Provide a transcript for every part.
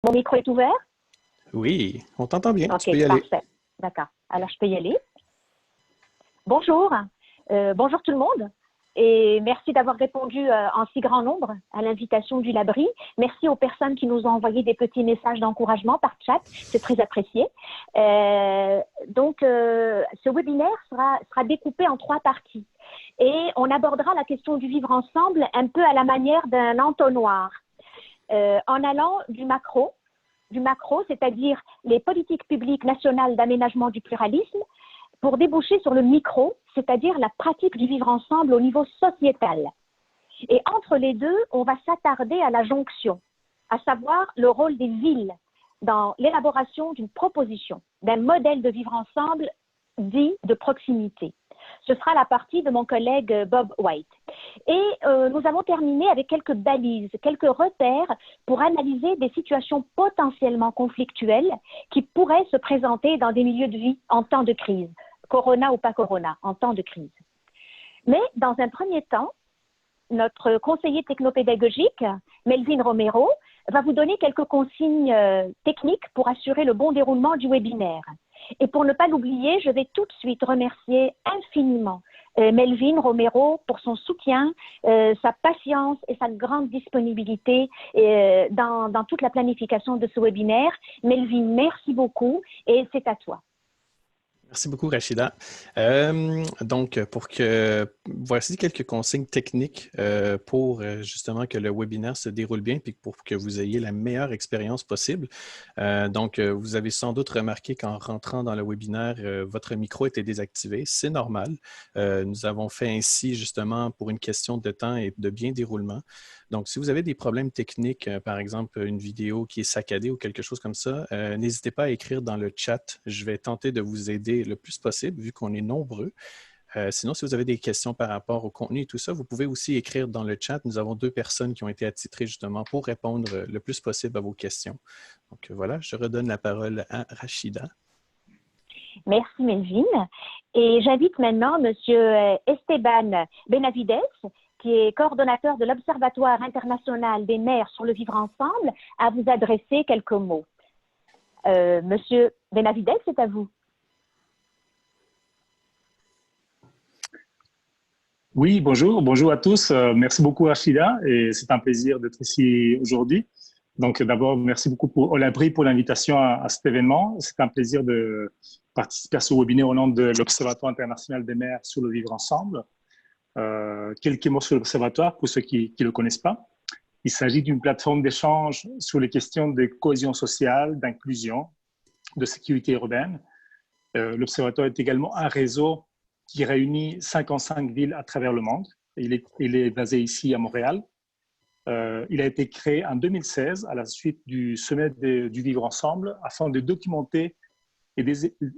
Mon micro est ouvert? Oui, on t'entend bien, tu OK, peux y aller. parfait. D'accord. Alors, je peux y aller. Bonjour. Bonjour tout le monde. Et merci d'avoir répondu en si grand nombre à l'invitation du Labri. Merci aux personnes qui nous ont envoyé des petits messages d'encouragement par chat. C'est très apprécié. Ce webinaire sera découpé en 3 parties. Et on abordera la question du vivre ensemble un peu à la manière d'un entonnoir. En allant du macro, c'est-à-dire les politiques publiques nationales d'aménagement du pluralisme, pour déboucher sur le micro, c'est-à-dire la pratique du vivre ensemble au niveau sociétal. Et entre les deux, on va s'attarder à la jonction, à savoir le rôle des villes dans l'élaboration d'une proposition, d'un modèle de vivre ensemble dit de proximité. Ce sera la partie de mon collègue Bob White. Et nous avons terminé avec quelques balises, quelques repères pour analyser des situations potentiellement conflictuelles qui pourraient se présenter dans des milieux de vie en temps de crise, corona ou pas corona, en temps de crise. Mais dans un premier temps, notre conseiller technopédagogique, Melvin Romero, va vous donner quelques consignes techniques pour assurer le bon déroulement du webinaire. Et pour ne pas l'oublier, je vais tout de suite remercier infiniment Melvin Romero pour son soutien, sa patience et sa grande disponibilité dans toute la planification de ce webinaire. Melvin, merci beaucoup et c'est à toi. Merci beaucoup, Rachida. Voici quelques consignes techniques pour justement que le webinaire se déroule bien puis pour que vous ayez la meilleure expérience possible. Vous avez sans doute remarqué qu'en rentrant dans le webinaire, votre micro était désactivé. C'est normal. Nous avons fait ainsi justement pour une question de temps et de bien déroulement. Donc, si vous avez des problèmes techniques, par exemple une vidéo qui est saccadée ou quelque chose comme ça, n'hésitez pas à écrire dans le chat. Je vais tenter de vous aider le plus possible vu qu'on est nombreux. Sinon, si vous avez des questions par rapport au contenu et tout ça, vous pouvez aussi écrire dans le chat. Nous avons 2 personnes qui ont été attitrées justement pour répondre le plus possible à vos questions. Donc voilà, je redonne la parole à Rachida. Merci Melvin. Et j'invite maintenant M. Esteban Benavides, qui est coordonnateur de l'Observatoire international des maires sur le vivre ensemble, à vous adresser quelques mots. Monsieur Benavides, c'est à vous. Oui, bonjour. Bonjour à tous. Merci beaucoup, Rachida, et c'est un plaisir d'être ici aujourd'hui. Donc, d'abord, merci beaucoup au Labri pour l'invitation à cet événement. C'est un plaisir de participer à ce webinaire au nom de l'Observatoire international des maires sur le vivre ensemble. Quelques mots sur l'Observatoire pour ceux qui ne le connaissent pas. Il s'agit d'une plateforme d'échange sur les questions de cohésion sociale, d'inclusion, de sécurité urbaine. L'Observatoire est également un réseau qui réunit 55 villes à travers le monde. Il est basé ici à Montréal. Il a été créé en 2016 à la suite du sommet du Vivre Ensemble afin de documenter et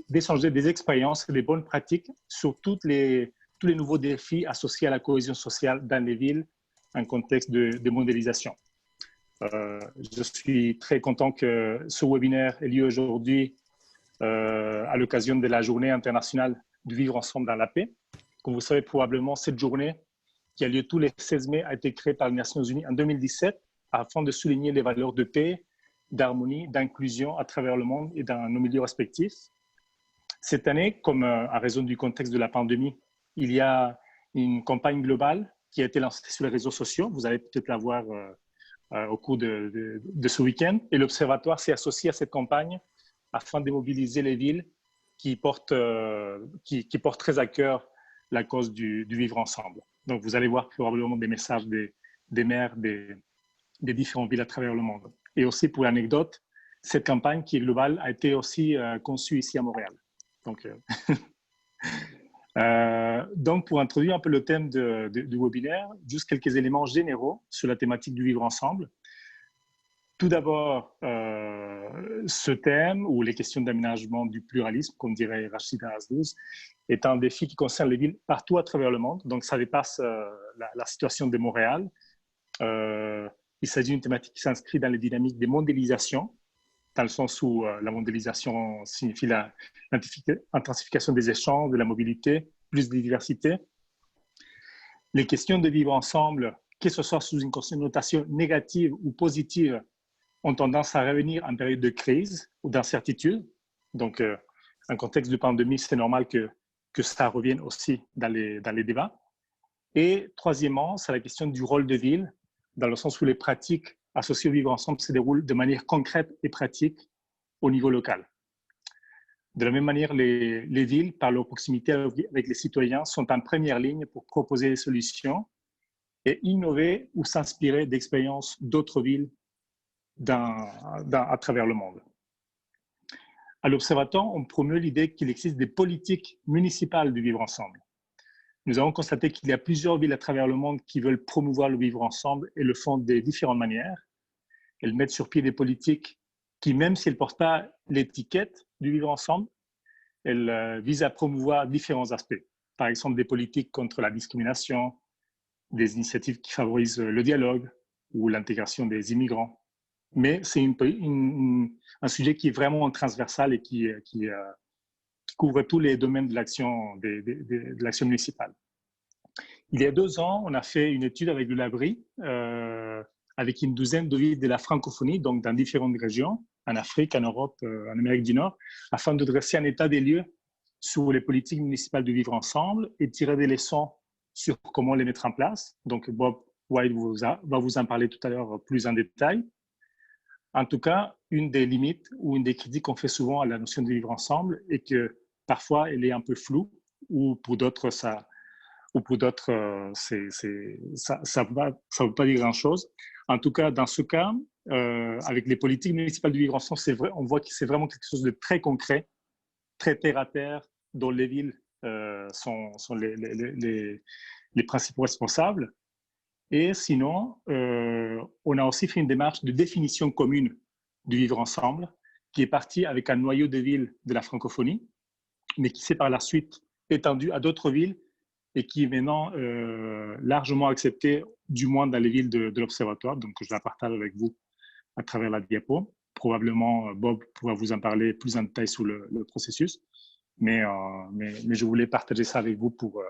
d'échanger des expériences et des bonnes pratiques sur tous les nouveaux défis associés à la cohésion sociale dans les villes en contexte de mondialisation. Je suis très content que ce webinaire ait lieu aujourd'hui à l'occasion de la Journée internationale du vivre ensemble dans la paix. Comme vous savez probablement, cette journée qui a lieu tous les 16 mai a été créée par les Nations Unies en 2017 afin de souligner les valeurs de paix, d'harmonie, d'inclusion à travers le monde et dans nos milieux respectifs. Cette année, comme à raison du contexte de la pandémie, il y a une campagne globale qui a été lancée sur les réseaux sociaux. Vous allez peut-être la voir au cours de ce week-end. Et l'Observatoire s'est associé à cette campagne afin de mobiliser les villes qui portent très à cœur la cause du vivre ensemble. Donc, vous allez voir probablement des messages des maires des différentes villes à travers le monde. Et aussi, pour l'anecdote, cette campagne qui est globale a été aussi conçue ici à Montréal. Donc, pour introduire un peu le thème du webinaire, juste quelques éléments généraux sur la thématique du vivre ensemble. Tout d'abord, ce thème, ou les questions d'aménagement du pluralisme, comme dirait Rachida Azdouz, est un défi qui concerne les villes partout à travers le monde. Donc, ça dépasse la situation de Montréal. Il s'agit d'une thématique qui s'inscrit dans les dynamiques des mondialisations, dans le sens où la mondialisation signifie l'intensification des échanges, de la mobilité, plus de diversité. Les questions de vivre ensemble, que ce soit sous une connotation négative ou positive, ont tendance à revenir en période de crise ou d'incertitude. Donc, en contexte de pandémie, c'est normal que ça revienne aussi dans les débats. Et troisièmement, c'est la question du rôle de ville, dans le sens où les pratiques associées au vivre ensemble se déroulent de manière concrète et pratique au niveau local. De la même manière, les villes, par leur proximité avec les citoyens, sont en première ligne pour proposer des solutions et innover ou s'inspirer d'expériences d'autres villes à travers le monde. À l'Observatoire, on promeut l'idée qu'il existe des politiques municipales du vivre ensemble. Nous avons constaté qu'il y a plusieurs villes à travers le monde qui veulent promouvoir le vivre ensemble et le font de différentes manières. Elles mettent sur pied des politiques qui, même si elles ne portent pas l'étiquette du vivre ensemble, elles visent à promouvoir différents aspects. Par exemple, des politiques contre la discrimination, des initiatives qui favorisent le dialogue ou l'intégration des immigrants. Mais c'est un sujet qui est vraiment transversal et qui couvre tous les domaines de l'action municipale. Il y a 2 ans, on a fait une étude avec le Labri, avec une douzaine de villes de la francophonie, donc dans différentes régions, en Afrique, en Europe, en Amérique du Nord, afin de dresser un état des lieux sur les politiques municipales de vivre ensemble et tirer des leçons sur comment les mettre en place. Donc, Bob White va vous en parler tout à l'heure plus en détail. En tout cas, une des limites ou une des critiques qu'on fait souvent à la notion de vivre ensemble est que parfois, elle est un peu floue ou pour d'autres, ça ne veut pas dire grand-chose. En tout cas, dans ce cas, avec les politiques municipales du vivre ensemble, on voit que c'est vraiment quelque chose de très concret, très terre-à-terre, dont les villes sont les principaux responsables. Et sinon, on a aussi fait une démarche de définition commune du vivre ensemble, qui est partie avec un noyau de villes de la francophonie, mais qui s'est par la suite étendu à d'autres villes et qui est maintenant largement accepté, du moins dans les villes de l'Observatoire. Donc, je la partage avec vous à travers la diapo. Probablement, Bob pourra vous en parler plus en détail sur le processus. Mais je voulais partager ça avec vous pour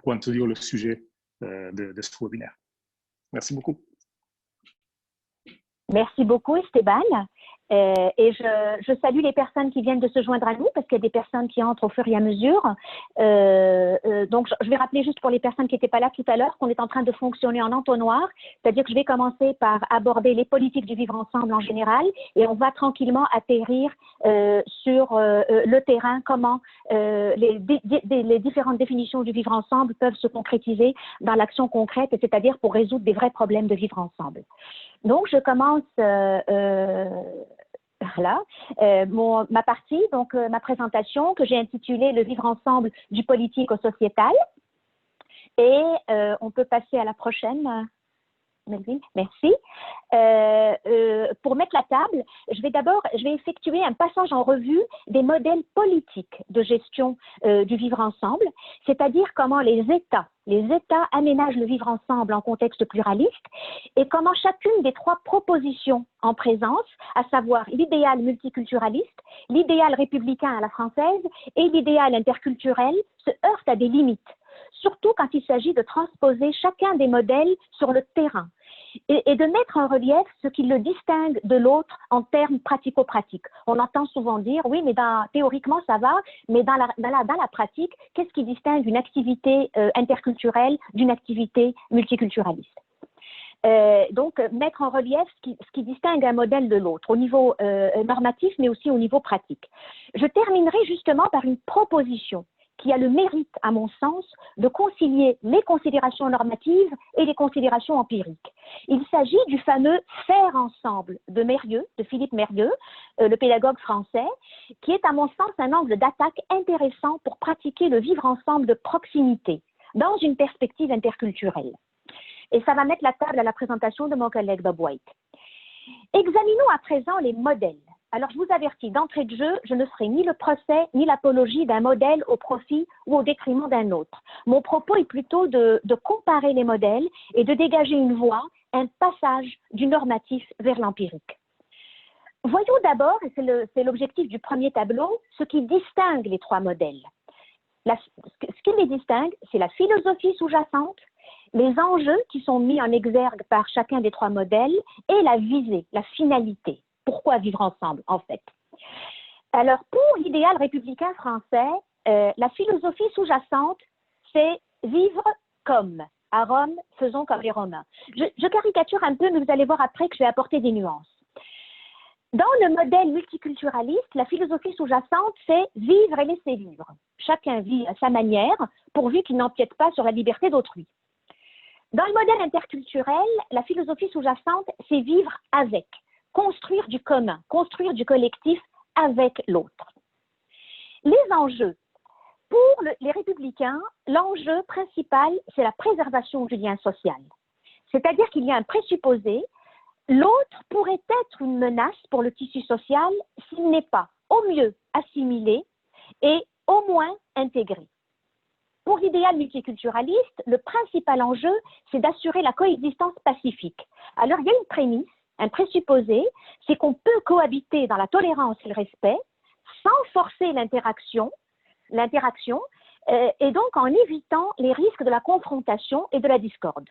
introduire le sujet de ce webinaire. Merci beaucoup. Merci beaucoup, Esteban. Et je salue les personnes qui viennent de se joindre à nous parce qu'il y a des personnes qui entrent au fur et à mesure. Donc, je vais rappeler juste pour les personnes qui n'étaient pas là tout à l'heure qu'on est en train de fonctionner en entonnoir, c'est-à-dire que je vais commencer par aborder les politiques du vivre ensemble en général et on va tranquillement atterrir sur le terrain, comment les différentes définitions du vivre ensemble peuvent se concrétiser dans l'action concrète, c'est-à-dire pour résoudre des vrais problèmes de vivre ensemble. Donc, je commence voilà, ma partie, donc ma présentation que j'ai intitulée « Le vivre ensemble du politique au sociétal ». Et on peut passer à la prochaine. Melvin, merci. Pour mettre la table, je vais effectuer un passage en revue des modèles politiques de gestion du vivre ensemble, c'est-à-dire comment les États aménagent le vivre ensemble en contexte pluraliste et comment chacune des 3 propositions en présence, à savoir l'idéal multiculturaliste, l'idéal républicain à la française et l'idéal interculturel, se heurtent à des limites, surtout quand il s'agit de transposer chacun des modèles sur le terrain et de mettre en relief ce qui le distingue de l'autre en termes pratico-pratiques. On entend souvent dire, oui, mais théoriquement ça va, mais dans la pratique, qu'est-ce qui distingue une activité interculturelle d'une activité multiculturaliste? Donc, mettre en relief ce qui distingue un modèle de l'autre, au niveau normatif, mais aussi au niveau pratique. Je terminerai justement par une proposition qui a le mérite, à mon sens, de concilier les considérations normatives et les considérations empiriques. Il s'agit du fameux « faire ensemble » de Mérieux, de Philippe Mérieux, le pédagogue français, qui est à mon sens un angle d'attaque intéressant pour pratiquer le vivre ensemble de proximité, dans une perspective interculturelle. Et ça va mettre la table à la présentation de mon collègue Bob White. Examinons à présent les modèles. Alors, je vous avertis, d'entrée de jeu, je ne ferai ni le procès ni l'apologie d'un modèle au profit ou au détriment d'un autre. Mon propos est plutôt de comparer les modèles et de dégager une voie, un passage du normatif vers l'empirique. Voyons d'abord, et c'est l'objectif du premier tableau, ce qui distingue les 3 modèles. Ce qui les distingue, c'est la philosophie sous-jacente, les enjeux qui sont mis en exergue par chacun des trois modèles et la visée, la finalité. Pourquoi vivre ensemble, en fait? Alors, pour l'idéal républicain français, la philosophie sous-jacente, c'est vivre comme. À Rome, faisons comme les Romains. Je caricature un peu, mais vous allez voir après que je vais apporter des nuances. Dans le modèle multiculturaliste, la philosophie sous-jacente, c'est vivre et laisser vivre. Chacun vit à sa manière, pourvu qu'il n'empiète pas sur la liberté d'autrui. Dans le modèle interculturel, la philosophie sous-jacente, c'est vivre avec, construire du commun, construire du collectif avec l'autre. Les enjeux. Pour les républicains, l'enjeu principal, c'est la préservation du lien social. C'est-à-dire qu'il y a un présupposé, l'autre pourrait être une menace pour le tissu social s'il n'est pas au mieux assimilé et au moins intégré. Pour l'idéal multiculturaliste, le principal enjeu, c'est d'assurer la coexistence pacifique. Alors, il y a une prémisse, un présupposé, c'est qu'on peut cohabiter dans la tolérance et le respect sans forcer l'interaction, et donc en évitant les risques de la confrontation et de la discorde.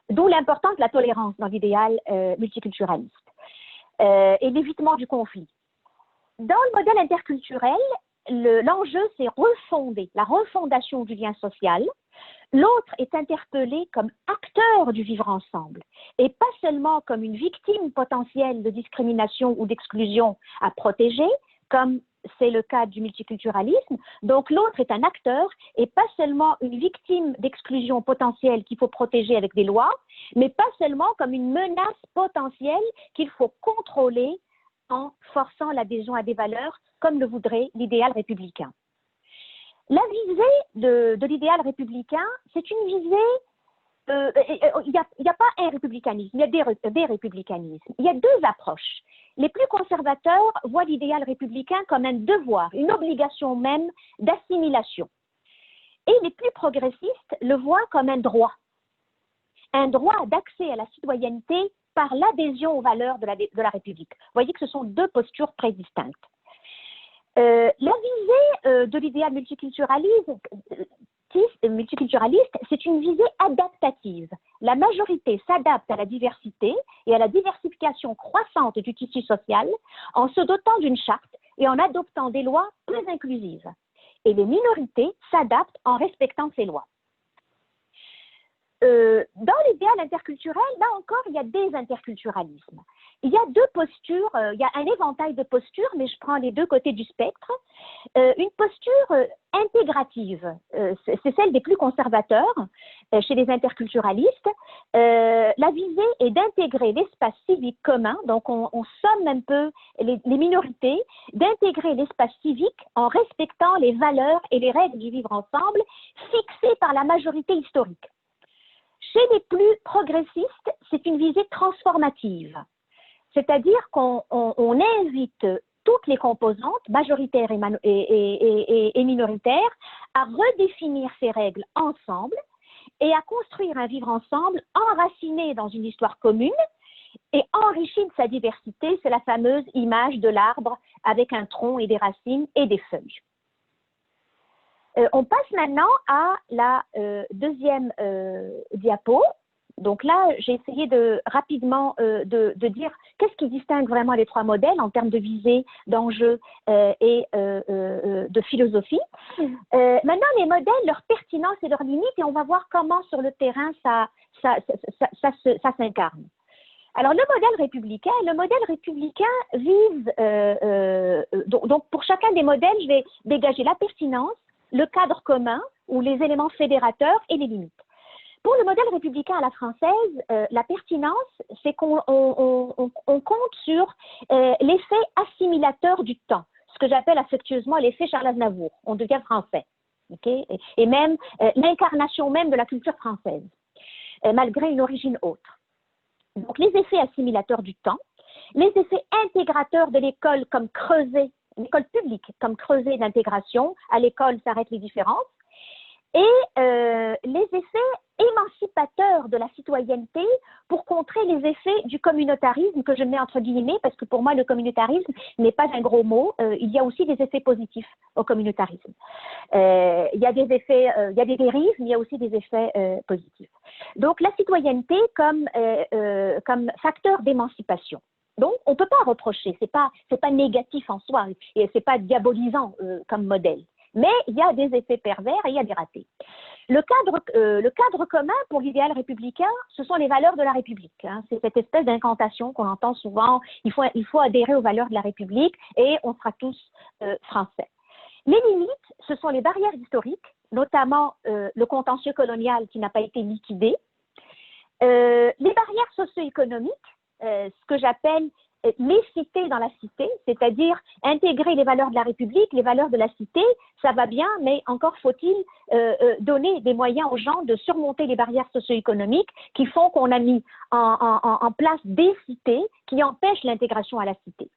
D'où l'importance de la tolérance dans l'idéal multiculturaliste et l'évitement du conflit. Dans le modèle interculturel, l'enjeu, c'est refonder, la refondation du lien social. L'autre est interpellé comme acteur du vivre ensemble et pas seulement comme une victime potentielle de discrimination ou d'exclusion à protéger, comme c'est le cas du multiculturalisme. Donc l'autre est un acteur et pas seulement une victime d'exclusion potentielle qu'il faut protéger avec des lois, mais pas seulement comme une menace potentielle qu'il faut contrôler en forçant l'adhésion à des valeurs comme le voudrait l'idéal républicain. La visée de l'idéal républicain, c'est une visée, il n'y a pas un républicanisme, il y a des républicanismes. Il y a deux approches. Les plus conservateurs voient l'idéal républicain comme un devoir, une obligation même d'assimilation. Et les plus progressistes le voient comme un droit d'accès à la citoyenneté par l'adhésion aux valeurs de la République. Vous voyez que ce sont deux postures très distinctes. La visée de l'idéal multiculturaliste, c'est une visée adaptative. La majorité s'adapte à la diversité et à la diversification croissante du tissu social en se dotant d'une charte et en adoptant des lois plus inclusives. Et les minorités s'adaptent en respectant ces lois. Dans l'idéal interculturel, là encore, il y a des interculturalismes. Il y a deux postures, il y a un éventail de postures, mais je prends les deux côtés du spectre. Une posture intégrative, c'est celle des plus conservateurs chez les interculturalistes. La visée est d'intégrer l'espace civique commun, donc on somme un peu les minorités, d'intégrer l'espace civique en respectant les valeurs et les règles du vivre ensemble fixées par la majorité historique. Chez les plus progressistes, c'est une visée transformative, c'est-à-dire qu'on invite toutes les composantes, majoritaires et minoritaires, à redéfinir ces règles ensemble et à construire un vivre ensemble enraciné dans une histoire commune et enrichi de sa diversité. C'est la fameuse image de l'arbre avec un tronc et des racines et des feuilles. On passe maintenant à la deuxième diapo. Donc là, j'ai essayé rapidement de dire qu'est-ce qui distingue vraiment les trois modèles en termes de visée, d'enjeux et de philosophie. Maintenant, les modèles, leur pertinence et leurs limites, et on va voir comment sur le terrain ça s'incarne. Alors, le modèle républicain vise, donc pour chacun des modèles, je vais dégager la pertinence, le cadre commun ou les éléments fédérateurs et les limites. Pour le modèle républicain à la française, la pertinence, c'est qu'on compte sur l'effet assimilateur du temps, ce que j'appelle affectueusement l'effet Charles Aznavour. On devient français, okay? Et même l'incarnation même de la culture française, malgré une origine autre. Donc les effets assimilateurs du temps, les effets intégrateurs de l'école comme creuset, l'école publique comme creuset d'intégration, à l'école s'arrêtent les différences, et les effets émancipateurs de la citoyenneté pour contrer les effets du communautarisme que je mets entre guillemets, parce que pour moi, le communautarisme n'est pas un gros mot. Il y a aussi des effets positifs au communautarisme. Il y a des effets, il y a des dérives, mais il y a aussi des effets positifs. Donc, la citoyenneté comme facteur d'émancipation. Donc, on ne peut pas reprocher, c'est pas négatif en soi, et c'est pas diabolisant comme modèle. Mais il y a des effets pervers et il y a des ratés. Le cadre commun pour l'idéal républicain, ce sont les valeurs de la République. Hein. C'est cette espèce d'incantation qu'on entend souvent. Il faut adhérer aux valeurs de la République et on sera tous français. Les limites, ce sont les barrières historiques, notamment le contentieux colonial qui n'a pas été liquidé. Les barrières socio-économiques, ce que j'appelle les cités dans la cité, c'est-à-dire intégrer les valeurs de la République, les valeurs de la cité, ça va bien, mais encore faut-il donner des moyens aux gens de surmonter les barrières socio-économiques qui font qu'on a mis en place des cités qui empêchent l'intégration à la cité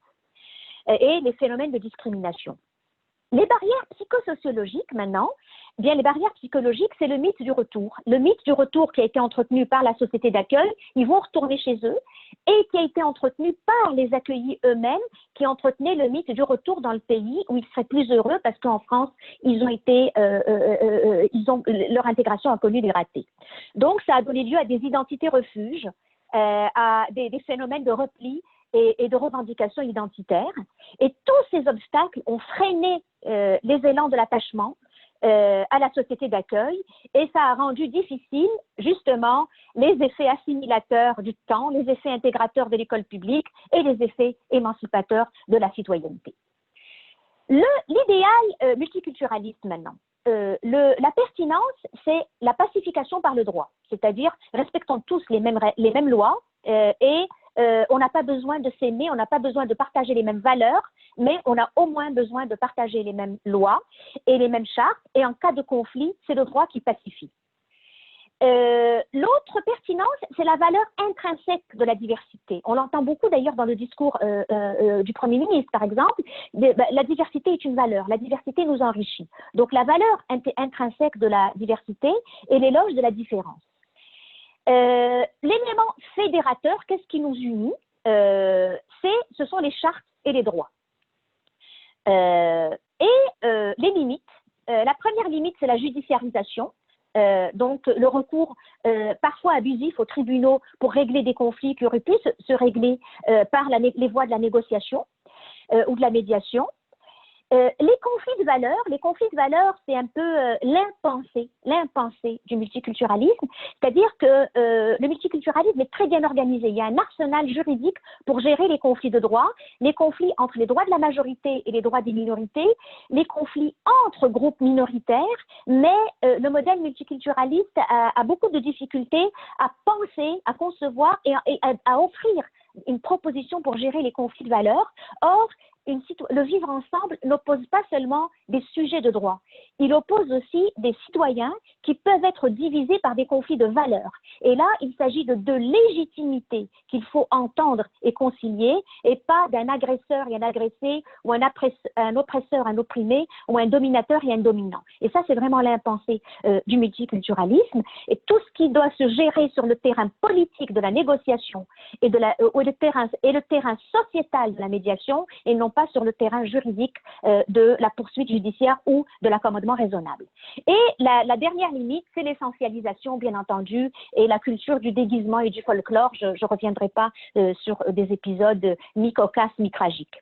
et les phénomènes de discrimination. Les barrières psychosociologiques, maintenant, bien les barrières psychologiques, c'est le mythe du retour. Le mythe du retour qui a été entretenu par la société d'accueil, ils vont retourner chez eux, et qui a été entretenu par les accueillis eux-mêmes, qui entretenaient le mythe du retour dans le pays où ils seraient plus heureux parce qu'en France, leur intégration a connu des ratés. Donc, ça a donné lieu à des identités refuges, à des phénomènes de repli et de revendications identitaires. Et tous ces obstacles ont freiné les élans de l'attachement à la société d'accueil et ça a rendu difficile justement les effets assimilateurs du temps, les effets intégrateurs de l'école publique et les effets émancipateurs de la citoyenneté. L'idéal multiculturaliste maintenant. La pertinence, c'est la pacification par le droit, c'est-à-dire respectons tous les mêmes lois et on n'a pas besoin de s'aimer, on n'a pas besoin de partager les mêmes valeurs, mais on a au moins besoin de partager les mêmes lois et les mêmes chartes, et en cas de conflit, c'est le droit qui pacifie. L'autre pertinence, c'est la valeur intrinsèque de la diversité. On l'entend beaucoup d'ailleurs dans le discours du Premier ministre, par exemple. La diversité est une valeur, la diversité nous enrichit. Donc la valeur intrinsèque de la diversité est l'éloge de la différence. L'élément fédérateur, qu'est-ce qui nous unit? Ce sont les chartes et les droits. Les limites. La première limite, c'est la judiciarisation. Donc le recours parfois abusif aux tribunaux pour régler des conflits qui auraient pu se régler par les voies de la négociation ou de la médiation. Les conflits de valeurs, c'est un peu l'impensé du multiculturalisme, c'est-à-dire que le multiculturalisme est très bien organisé. Il y a un arsenal juridique pour gérer les conflits de droit, les conflits entre les droits de la majorité et les droits des minorités, les conflits entre groupes minoritaires, mais le modèle multiculturaliste a beaucoup de difficultés à penser, à concevoir et à offrir une proposition pour gérer les conflits de valeurs. Or, le vivre ensemble n'oppose pas seulement des sujets de droit, il oppose aussi des citoyens qui peuvent être divisés par des conflits de valeurs. Et là, il s'agit de légitimité qu'il faut entendre et concilier, et pas d'un agresseur et un agressé, ou un oppresseur, un opprimé, ou un dominateur et un dominant. Et ça, c'est vraiment l'impensé du multiculturalisme. Et tout ce qui doit se gérer sur le terrain politique de la négociation et le terrain sociétal de la médiation, et non pas sur le terrain juridique de la poursuite judiciaire ou de l'accommodement raisonnable. Et la dernière limite, c'est l'essentialisation, bien entendu, et la culture du déguisement et du folklore. Je ne reviendrai pas sur des épisodes mi-cocasses, mi-tragiques.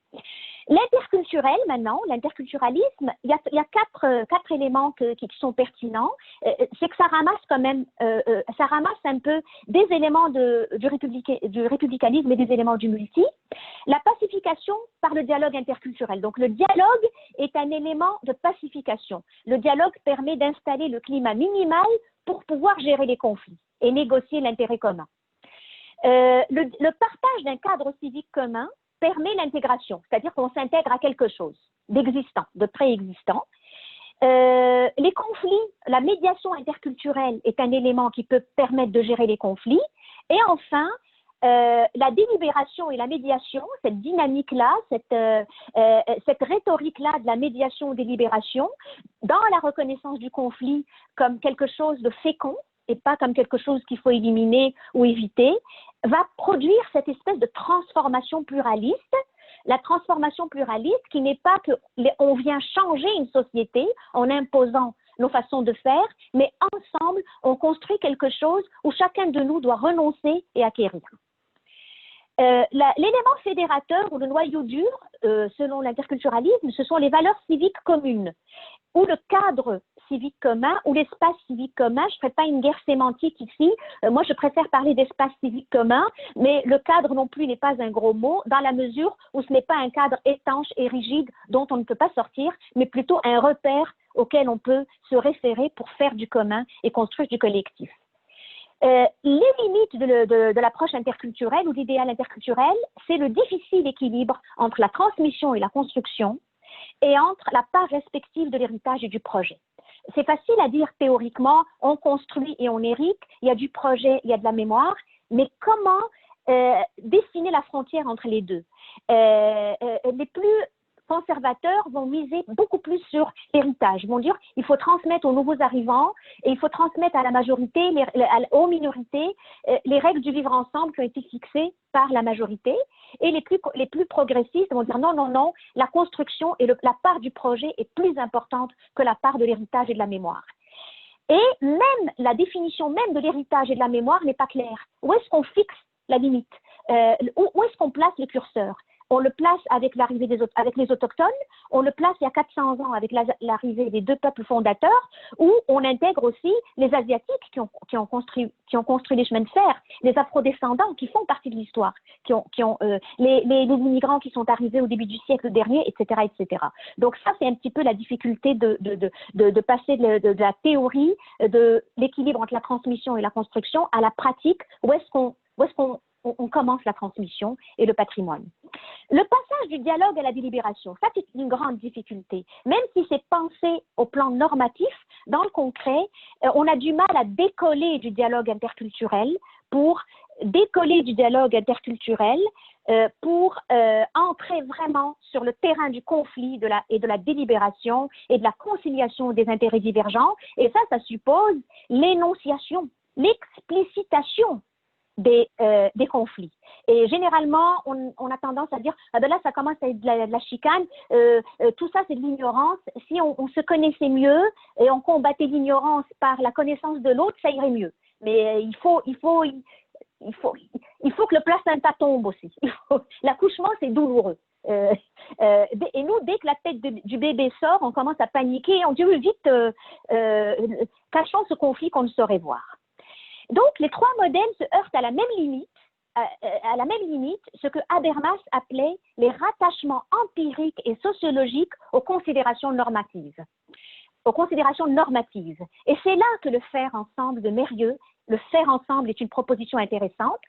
L'interculturel, maintenant, l'interculturalisme, il y a quatre éléments qui sont pertinents. C'est que ça ramasse quand même, ça ramasse un peu des éléments du républicanisme et des éléments du multi. La pacification par le dialogue interculturel. Donc, le dialogue est un élément de pacification. Le dialogue permet d'installer le climat minimal pour pouvoir gérer les conflits et négocier l'intérêt commun. Le partage d'un cadre civique commun permet l'intégration, c'est-à-dire qu'on s'intègre à quelque chose d'existant, de préexistant. Les conflits, la médiation interculturelle est un élément qui peut permettre de gérer les conflits. Et enfin, la délibération et la médiation, cette dynamique-là, cette rhétorique-là de la médiation-délibération, dans la reconnaissance du conflit comme quelque chose de fécond et pas comme quelque chose qu'il faut éliminer ou éviter, va produire cette espèce de transformation pluraliste. La transformation pluraliste qui n'est pas qu'on vient changer une société en imposant nos façons de faire, mais ensemble, on construit quelque chose où chacun de nous doit renoncer et acquérir. L'élément fédérateur ou le noyau dur, selon l'interculturalisme, ce sont les valeurs civiques communes, ou le cadre civique commun, ou l'espace civique commun. Je ne ferai pas une guerre sémantique ici. Moi, je préfère parler d'espace civique commun, mais le cadre non plus n'est pas un gros mot, dans la mesure où ce n'est pas un cadre étanche et rigide dont on ne peut pas sortir, mais plutôt un repère auquel on peut se référer pour faire du commun et construire du collectif. Les limites de l'approche interculturelle ou d'idéal interculturel, c'est le difficile équilibre entre la transmission et la construction et entre la part respective de l'héritage et du projet. C'est facile à dire théoriquement, on construit et on hérite, il y a du projet, il y a de la mémoire, mais comment dessiner la frontière entre les deux? Les plus conservateurs vont miser beaucoup plus sur l'héritage. Ils vont dire il faut transmettre aux nouveaux arrivants et il faut transmettre à la majorité, aux minorités, les règles du vivre ensemble qui ont été fixées par la majorité. Et les plus progressistes vont dire non, non, non, la construction et la part du projet est plus importante que la part de l'héritage et de la mémoire. Et même la définition même de l'héritage et de la mémoire n'est pas claire. Où est-ce qu'on fixe la limite? Où est-ce qu'on place le curseur? On le place avec l'arrivée avec les autochtones, on le place il y a 400 ans avec l'arrivée des deux peuples fondateurs, où on intègre aussi les Asiatiques qui ont construit les chemins de fer, les afrodescendants qui font partie de l'histoire, les immigrants qui sont arrivés au début du siècle dernier, etc., etc. Donc ça, c'est un petit peu la difficulté de passer de la théorie de l'équilibre entre la transmission et la construction à la pratique, où est-ce qu'on commence la transmission et le patrimoine. Le passage du dialogue à la délibération, ça c'est une grande difficulté. Même si c'est pensé au plan normatif, dans le concret, on a du mal à décoller du dialogue interculturel pour entrer vraiment sur le terrain du conflit et de la délibération et de la conciliation des intérêts divergents. Et ça suppose l'énonciation, l'explicitation des conflits. Et généralement, on a tendance à dire ah ben là, ça commence à être de la chicane, tout ça, c'est de l'ignorance. Si on se connaissait mieux et on combattait l'ignorance par la connaissance de l'autre, ça irait mieux. Mais il faut que le placenta tombe aussi. L'accouchement, c'est douloureux. Et nous, dès que la tête du bébé sort, on commence à paniquer, on dit oui, vite, cachons ce conflit qu'on ne saurait voir. Donc, les trois modèles se heurtent à la même limite, ce que Habermas appelait les rattachements empiriques et sociologiques aux considérations normatives. Et c'est là que le faire ensemble de Mérieux, le faire ensemble est une proposition intéressante.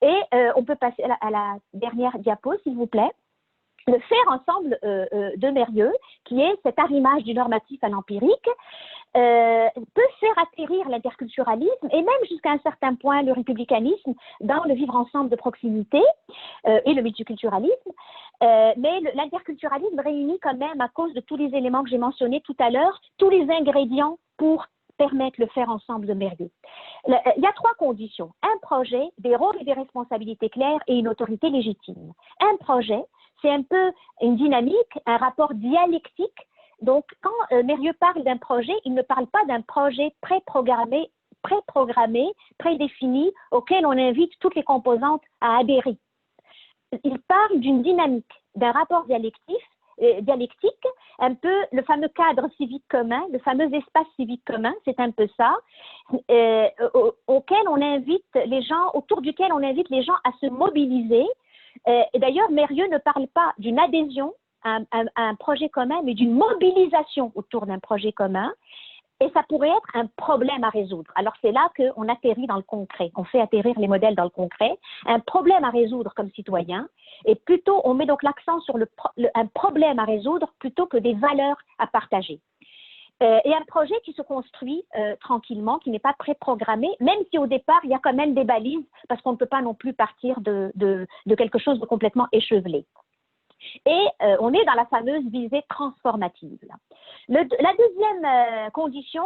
Et on peut passer à la dernière diapo, s'il vous plaît. Le faire ensemble de Mérieux, qui est cet arrimage du normatif à l'empirique, peut faire atterrir l'interculturalisme et même jusqu'à un certain point le républicanisme dans le vivre ensemble de proximité et le multiculturalisme. Mais l'interculturalisme réunit quand même, à cause de tous les éléments que j'ai mentionnés tout à l'heure, tous les ingrédients pour permettre le faire ensemble de Mérieux. Il y a trois conditions. Un projet, des rôles et des responsabilités claires et une autorité légitime. Un projet, c'est un peu une dynamique, un rapport dialectique. Donc, quand Mérieux parle d'un projet, il ne parle pas d'un projet préprogrammé, prédéfini, auquel on invite toutes les composantes à adhérer. Il parle d'une dynamique, d'un rapport dialectique, un peu le fameux cadre civique commun, le fameux espace civique commun, c'est un peu ça, auquel on invite les gens, autour duquel on invite les gens à se mobiliser. Et d'ailleurs, Mérieux ne parle pas d'une adhésion à un projet commun, mais d'une mobilisation autour d'un projet commun. Et ça pourrait être un problème à résoudre. Alors, c'est là qu'on atterrit dans le concret. On fait atterrir les modèles dans le concret. Un problème à résoudre comme citoyen. Et plutôt, on met donc l'accent sur un problème à résoudre plutôt que des valeurs à partager. Et un projet qui se construit tranquillement, qui n'est pas préprogrammé, même si au départ, il y a quand même des balises, parce qu'on ne peut pas non plus partir de quelque chose de complètement échevelé. Et on est dans la fameuse visée transformative. La deuxième condition,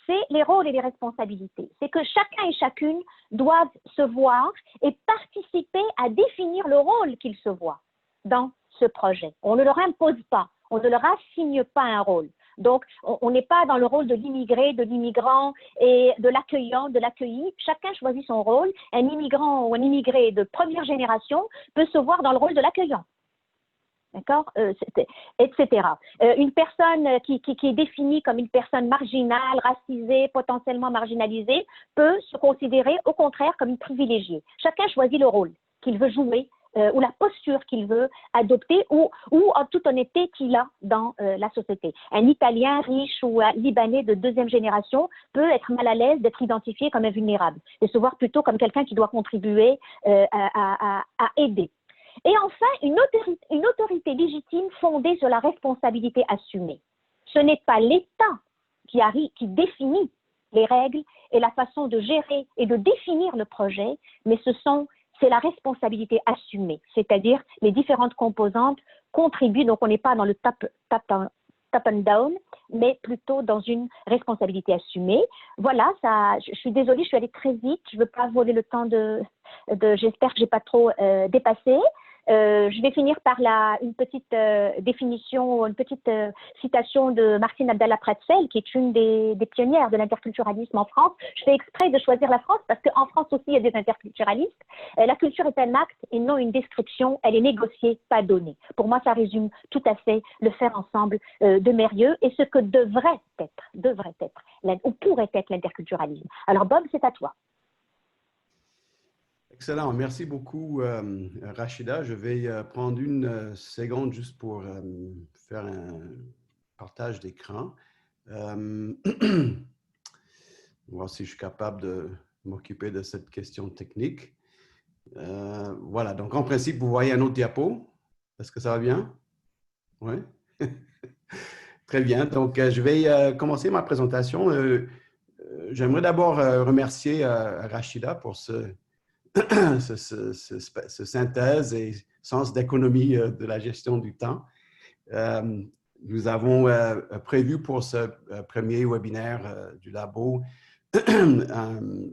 c'est les rôles et les responsabilités. C'est que chacun et chacune doivent se voir et participer à définir le rôle qu'ils se voient dans ce projet. On ne leur impose pas, on ne leur assigne pas un rôle. Donc, on n'est pas dans le rôle de l'immigré, de l'immigrant et de l'accueillant, de l'accueilli. Chacun choisit son rôle. Un immigrant ou un immigré de première génération peut se voir dans le rôle de l'accueillant. D'accord, etc. Une personne qui est définie comme une personne marginale, racisée, potentiellement marginalisée, peut se considérer au contraire comme une privilégiée. Chacun choisit le rôle qu'il veut jouer ou la posture qu'il veut adopter ou en toute honnêteté qu'il a dans la société. Un Italien riche ou un Libanais de deuxième génération peut être mal à l'aise d'être identifié comme invulnérable et se voir plutôt comme quelqu'un qui doit contribuer à aider. Et enfin, une autorité légitime fondée sur la responsabilité assumée. Ce n'est pas l'État qui définit les règles et la façon de gérer et de définir le projet, mais c'est la responsabilité assumée, c'est-à-dire les différentes composantes contribuent, donc on n'est pas dans le top and down, mais plutôt dans une responsabilité assumée. Voilà, je suis désolée, je suis allée très vite, je ne veux pas voler le temps j'espère que je n'ai pas trop dépassé. Je vais finir par une petite définition, une petite citation de Martine Abdallah Pratsel, qui est une des pionnières de l'interculturalisme en France. Je fais exprès de choisir la France parce qu'en France aussi, il y a des interculturalistes. La culture est un acte et non une description. Elle est négociée, pas donnée. Pour moi, ça résume tout à fait le faire ensemble de Mérieux et ce que devrait être ou pourrait être l'interculturalisme. Alors Bob, c'est à toi. Excellent. Merci beaucoup, Rachida. Je vais prendre une seconde juste pour faire un partage d'écran. On va voir si je suis capable de m'occuper de cette question technique. Voilà. Donc, en principe, vous voyez un autre diapo. Est-ce que ça va bien? Oui? Très bien. Donc, je vais commencer ma présentation. J'aimerais d'abord remercier Rachida pour ce synthèse et sens d'économie de la gestion du temps. Nous avons prévu pour ce premier webinaire du labo, je ne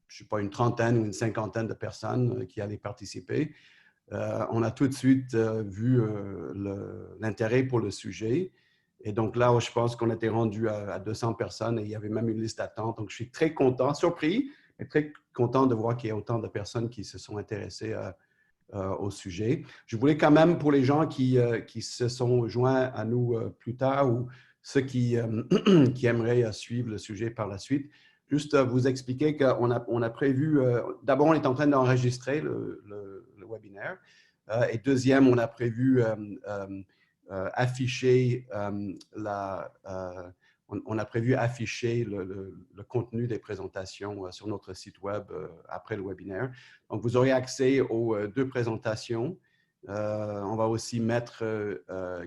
sais pas, une trentaine ou une cinquantaine de personnes qui allaient participer. On a tout de suite vu l'intérêt pour le sujet. Et donc là, je pense qu'on était rendu à 200 personnes et il y avait même une liste d'attente. Donc, je suis très content, surpris, et très content de voir qu'il y a autant de personnes qui se sont intéressées au sujet. Je voulais quand même, pour les gens qui se sont joints à nous plus tard ou ceux qui aimeraient suivre le sujet par la suite, juste vous expliquer qu'on a prévu, d'abord, on est en train d'enregistrer le webinaire. Et deuxième, on a prévu afficher le contenu des présentations sur notre site web après le webinaire. Donc, vous aurez accès aux deux présentations. On va aussi mettre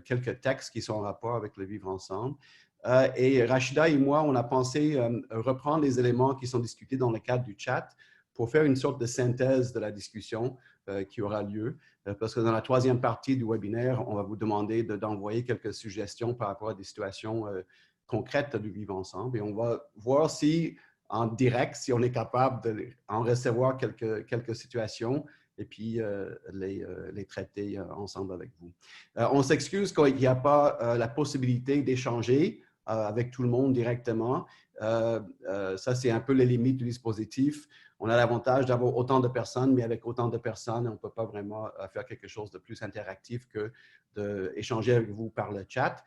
quelques textes qui sont en rapport avec le vivre ensemble. Et Rachida et moi, on a pensé reprendre les éléments qui sont discutés dans le cadre du chat pour faire une sorte de synthèse de la discussion qui aura lieu. Parce que dans la troisième partie du webinaire, on va vous demander d'envoyer quelques suggestions par rapport à des situations concrètes du vivre ensemble. Et on va voir si, en direct, si on est capable d'en recevoir quelques situations et puis les traiter ensemble avec vous. On s'excuse qu'il n'y a pas la possibilité d'échanger avec tout le monde directement. Ça, c'est un peu les limites du dispositif. On a l'avantage d'avoir autant de personnes, mais avec autant de personnes, on ne peut pas vraiment faire quelque chose de plus interactif que d'échanger avec vous par le chat.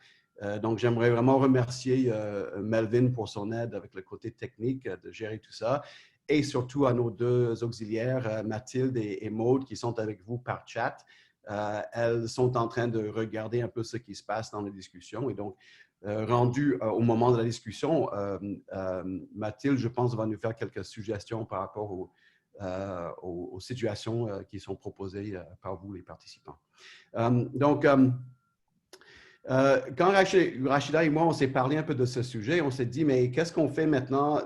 Donc, j'aimerais vraiment remercier Melvin pour son aide avec le côté technique de gérer tout ça. Et surtout à nos deux auxiliaires, Mathilde et Maude, qui sont avec vous par chat. Elles sont en train de regarder un peu ce qui se passe dans les discussions. Et donc, rendu au moment de la discussion, Mathilde, je pense, va nous faire quelques suggestions par rapport aux situations qui sont proposées par vous, les participants. Donc, Quand Rachida et moi, on s'est parlé un peu de ce sujet, on s'est dit, mais qu'est-ce qu'on fait maintenant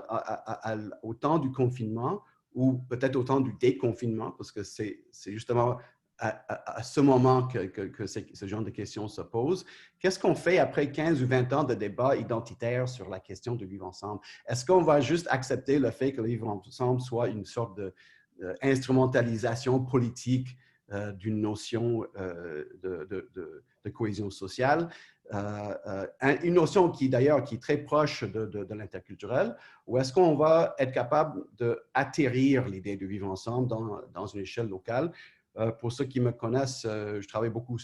au temps du confinement ou peut-être au temps du déconfinement, parce que c'est justement à ce moment que ce genre de questions se posent. Qu'est-ce qu'on fait après 15 ou 20 ans de débat identitaire sur la question de vivre ensemble? Est-ce qu'on va juste accepter le fait que le vivre ensemble soit une sorte d'instrumentalisation politique d'une notion de cohésion sociale, une notion qui d'ailleurs qui est très proche de l'interculturel, ou est-ce qu'on va être capable d'atterrir l'idée de vivre ensemble dans une échelle locale? Pour ceux qui me connaissent, je travaille beaucoup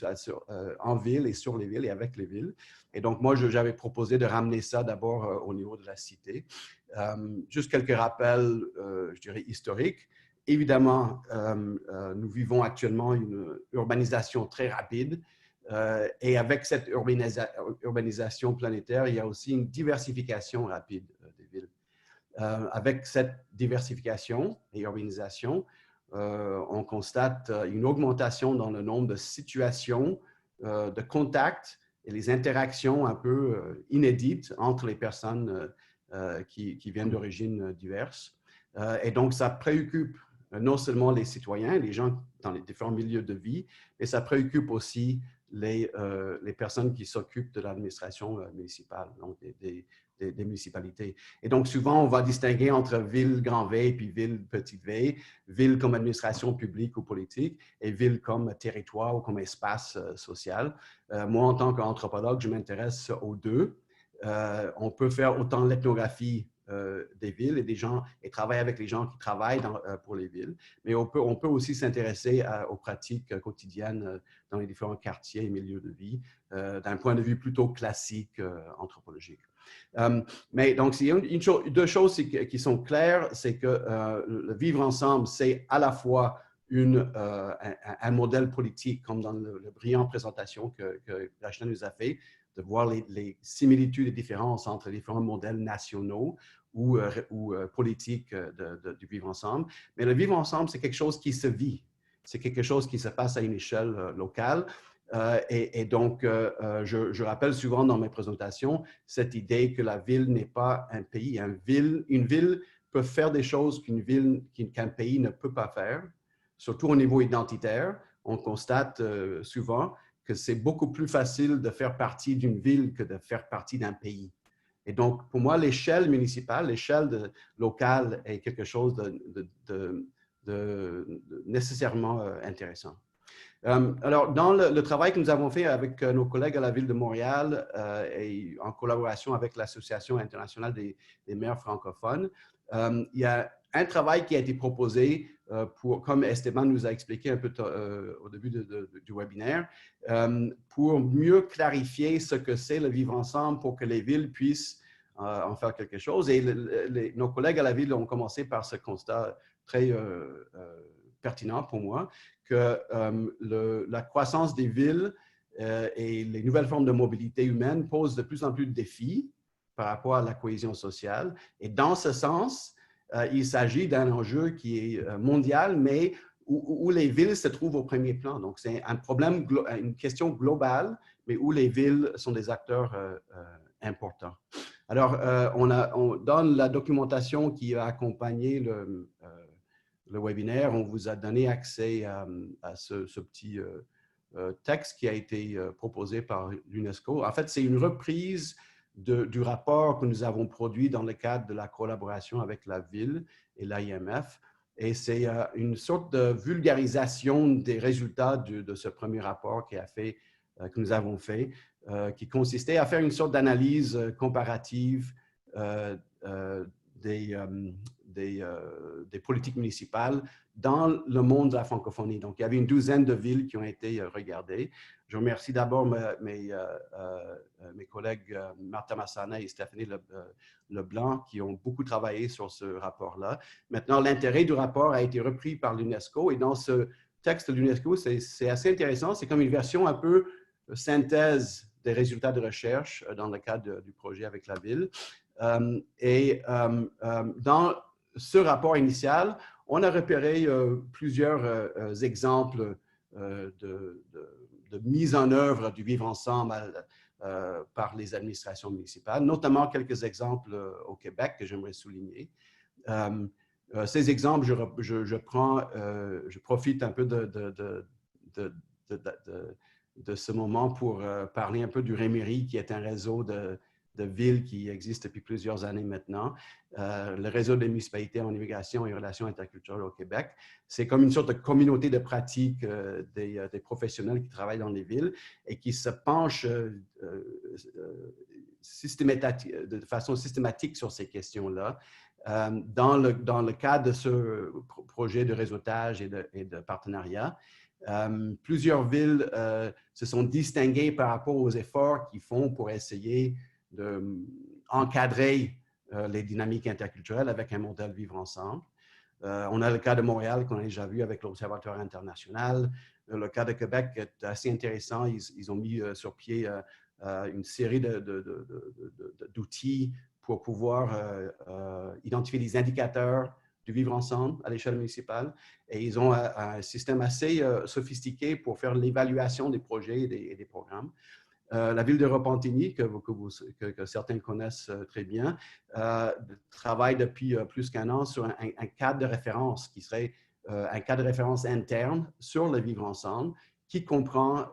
en ville et sur les villes et avec les villes. Et donc, moi, j'avais proposé de ramener ça d'abord au niveau de la cité. Juste quelques rappels, je dirais, historiques. Évidemment, nous vivons actuellement une urbanisation très rapide. Et avec cette urbanisation planétaire, il y a aussi une diversification rapide des villes. Avec cette diversification et urbanisation, on constate une augmentation dans le nombre de situations de contact et les interactions un peu inédites entre les personnes qui viennent d'origines diverses. Et donc, ça préoccupe non seulement les citoyens, les gens dans les différents milieux de vie, mais ça préoccupe aussi les personnes qui s'occupent de l'administration municipale, donc des municipalités. Et donc, souvent, on va distinguer entre ville grand V puis ville petite v, ville comme administration publique ou politique et ville comme territoire ou comme espace social. Moi, en tant qu'anthropologue, je m'intéresse aux deux. On peut faire autant l'ethnographie des villes et travailler avec les gens qui travaillent pour les villes, mais on peut aussi s'intéresser aux pratiques quotidiennes dans les différents quartiers et milieux de vie d'un point de vue plutôt classique anthropologique. Mais donc, il y a deux choses qui sont claires, c'est que le vivre ensemble, c'est à la fois un modèle politique, comme dans la brillante présentation que Rachida nous a fait, de voir les similitudes et différences entre les différents modèles nationaux ou politiques du vivre ensemble. Mais le vivre ensemble, c'est quelque chose qui se vit. C'est quelque chose qui se passe à une échelle locale. Et donc, je rappelle souvent dans mes présentations cette idée que la ville n'est pas un pays. Une ville peut faire des choses qu'un pays ne peut pas faire, surtout au niveau identitaire. On constate souvent que c'est beaucoup plus facile de faire partie d'une ville que de faire partie d'un pays. Et donc, pour moi, l'échelle municipale, l'échelle locale est quelque chose de nécessairement intéressant. Alors, dans le travail que nous avons fait avec nos collègues à la Ville de Montréal et en collaboration avec l'Association internationale des maires francophones, il y a un travail qui a été proposé comme Esteban nous a expliqué un peu au début du webinaire, pour mieux clarifier ce que c'est le vivre ensemble pour que les villes puissent en faire quelque chose. Et nos collègues à la Ville ont commencé par ce constat très pertinent pour moi, que la croissance des villes et les nouvelles formes de mobilité humaine posent de plus en plus de défis par rapport à la cohésion sociale. Et dans ce sens, il s'agit d'un enjeu qui est mondial, mais où les villes se trouvent au premier plan. Donc, c'est un problème, une question globale, mais où les villes sont des acteurs importants. Alors, dans la documentation qui a accompagné le webinaire, on vous a donné accès à ce petit texte qui a été proposé par l'UNESCO. En fait, c'est une reprise du rapport que nous avons produit dans le cadre de la collaboration avec la ville et l'IMF. Et c'est une sorte de vulgarisation des résultats de ce premier rapport que nous avons fait, qui consistait à faire une sorte d'analyse comparative des politiques municipales dans le monde de la francophonie. Donc, il y avait une douzaine de villes qui ont été regardées. Je remercie d'abord mes collègues Martha Massana et Stéphanie Leblanc qui ont beaucoup travaillé sur ce rapport-là. Maintenant, l'intérêt du rapport a été repris par l'UNESCO et dans ce texte de l'UNESCO, c'est assez intéressant. C'est comme une version un peu synthèse des résultats de recherche dans le cadre du projet avec la ville. Dans ce rapport initial, on a repéré plusieurs exemples de mise en œuvre du vivre ensemble par les administrations municipales, notamment quelques exemples au Québec que j'aimerais souligner. Ces exemples, je profite un peu de ce moment pour parler un peu du Réméry, qui est un réseau de villes qui existe depuis plusieurs années maintenant. Le réseau des municipalités en immigration et relations interculturelles au Québec. C'est comme une sorte de communauté de pratique des professionnels qui travaillent dans les villes et qui se penchent de façon systématique sur ces questions-là. Dans le cadre de ce projet de réseautage et de partenariat, plusieurs villes se sont distinguées par rapport aux efforts qu'ils font pour essayer d'encadrer les dynamiques interculturelles avec un modèle vivre ensemble. On a le cas de Montréal qu'on a déjà vu avec l'Observatoire international. Le cas de Québec est assez intéressant. Ils ont mis sur pied une série d'outils pour pouvoir identifier les indicateurs du vivre ensemble à l'échelle municipale. Et ils ont un système assez sophistiqué pour faire l'évaluation des projets et des programmes. La ville de Repentigny, que certains connaissent très bien, travaille depuis plus qu'1 an sur un cadre de référence qui serait un cadre de référence interne sur le vivre ensemble qui comprend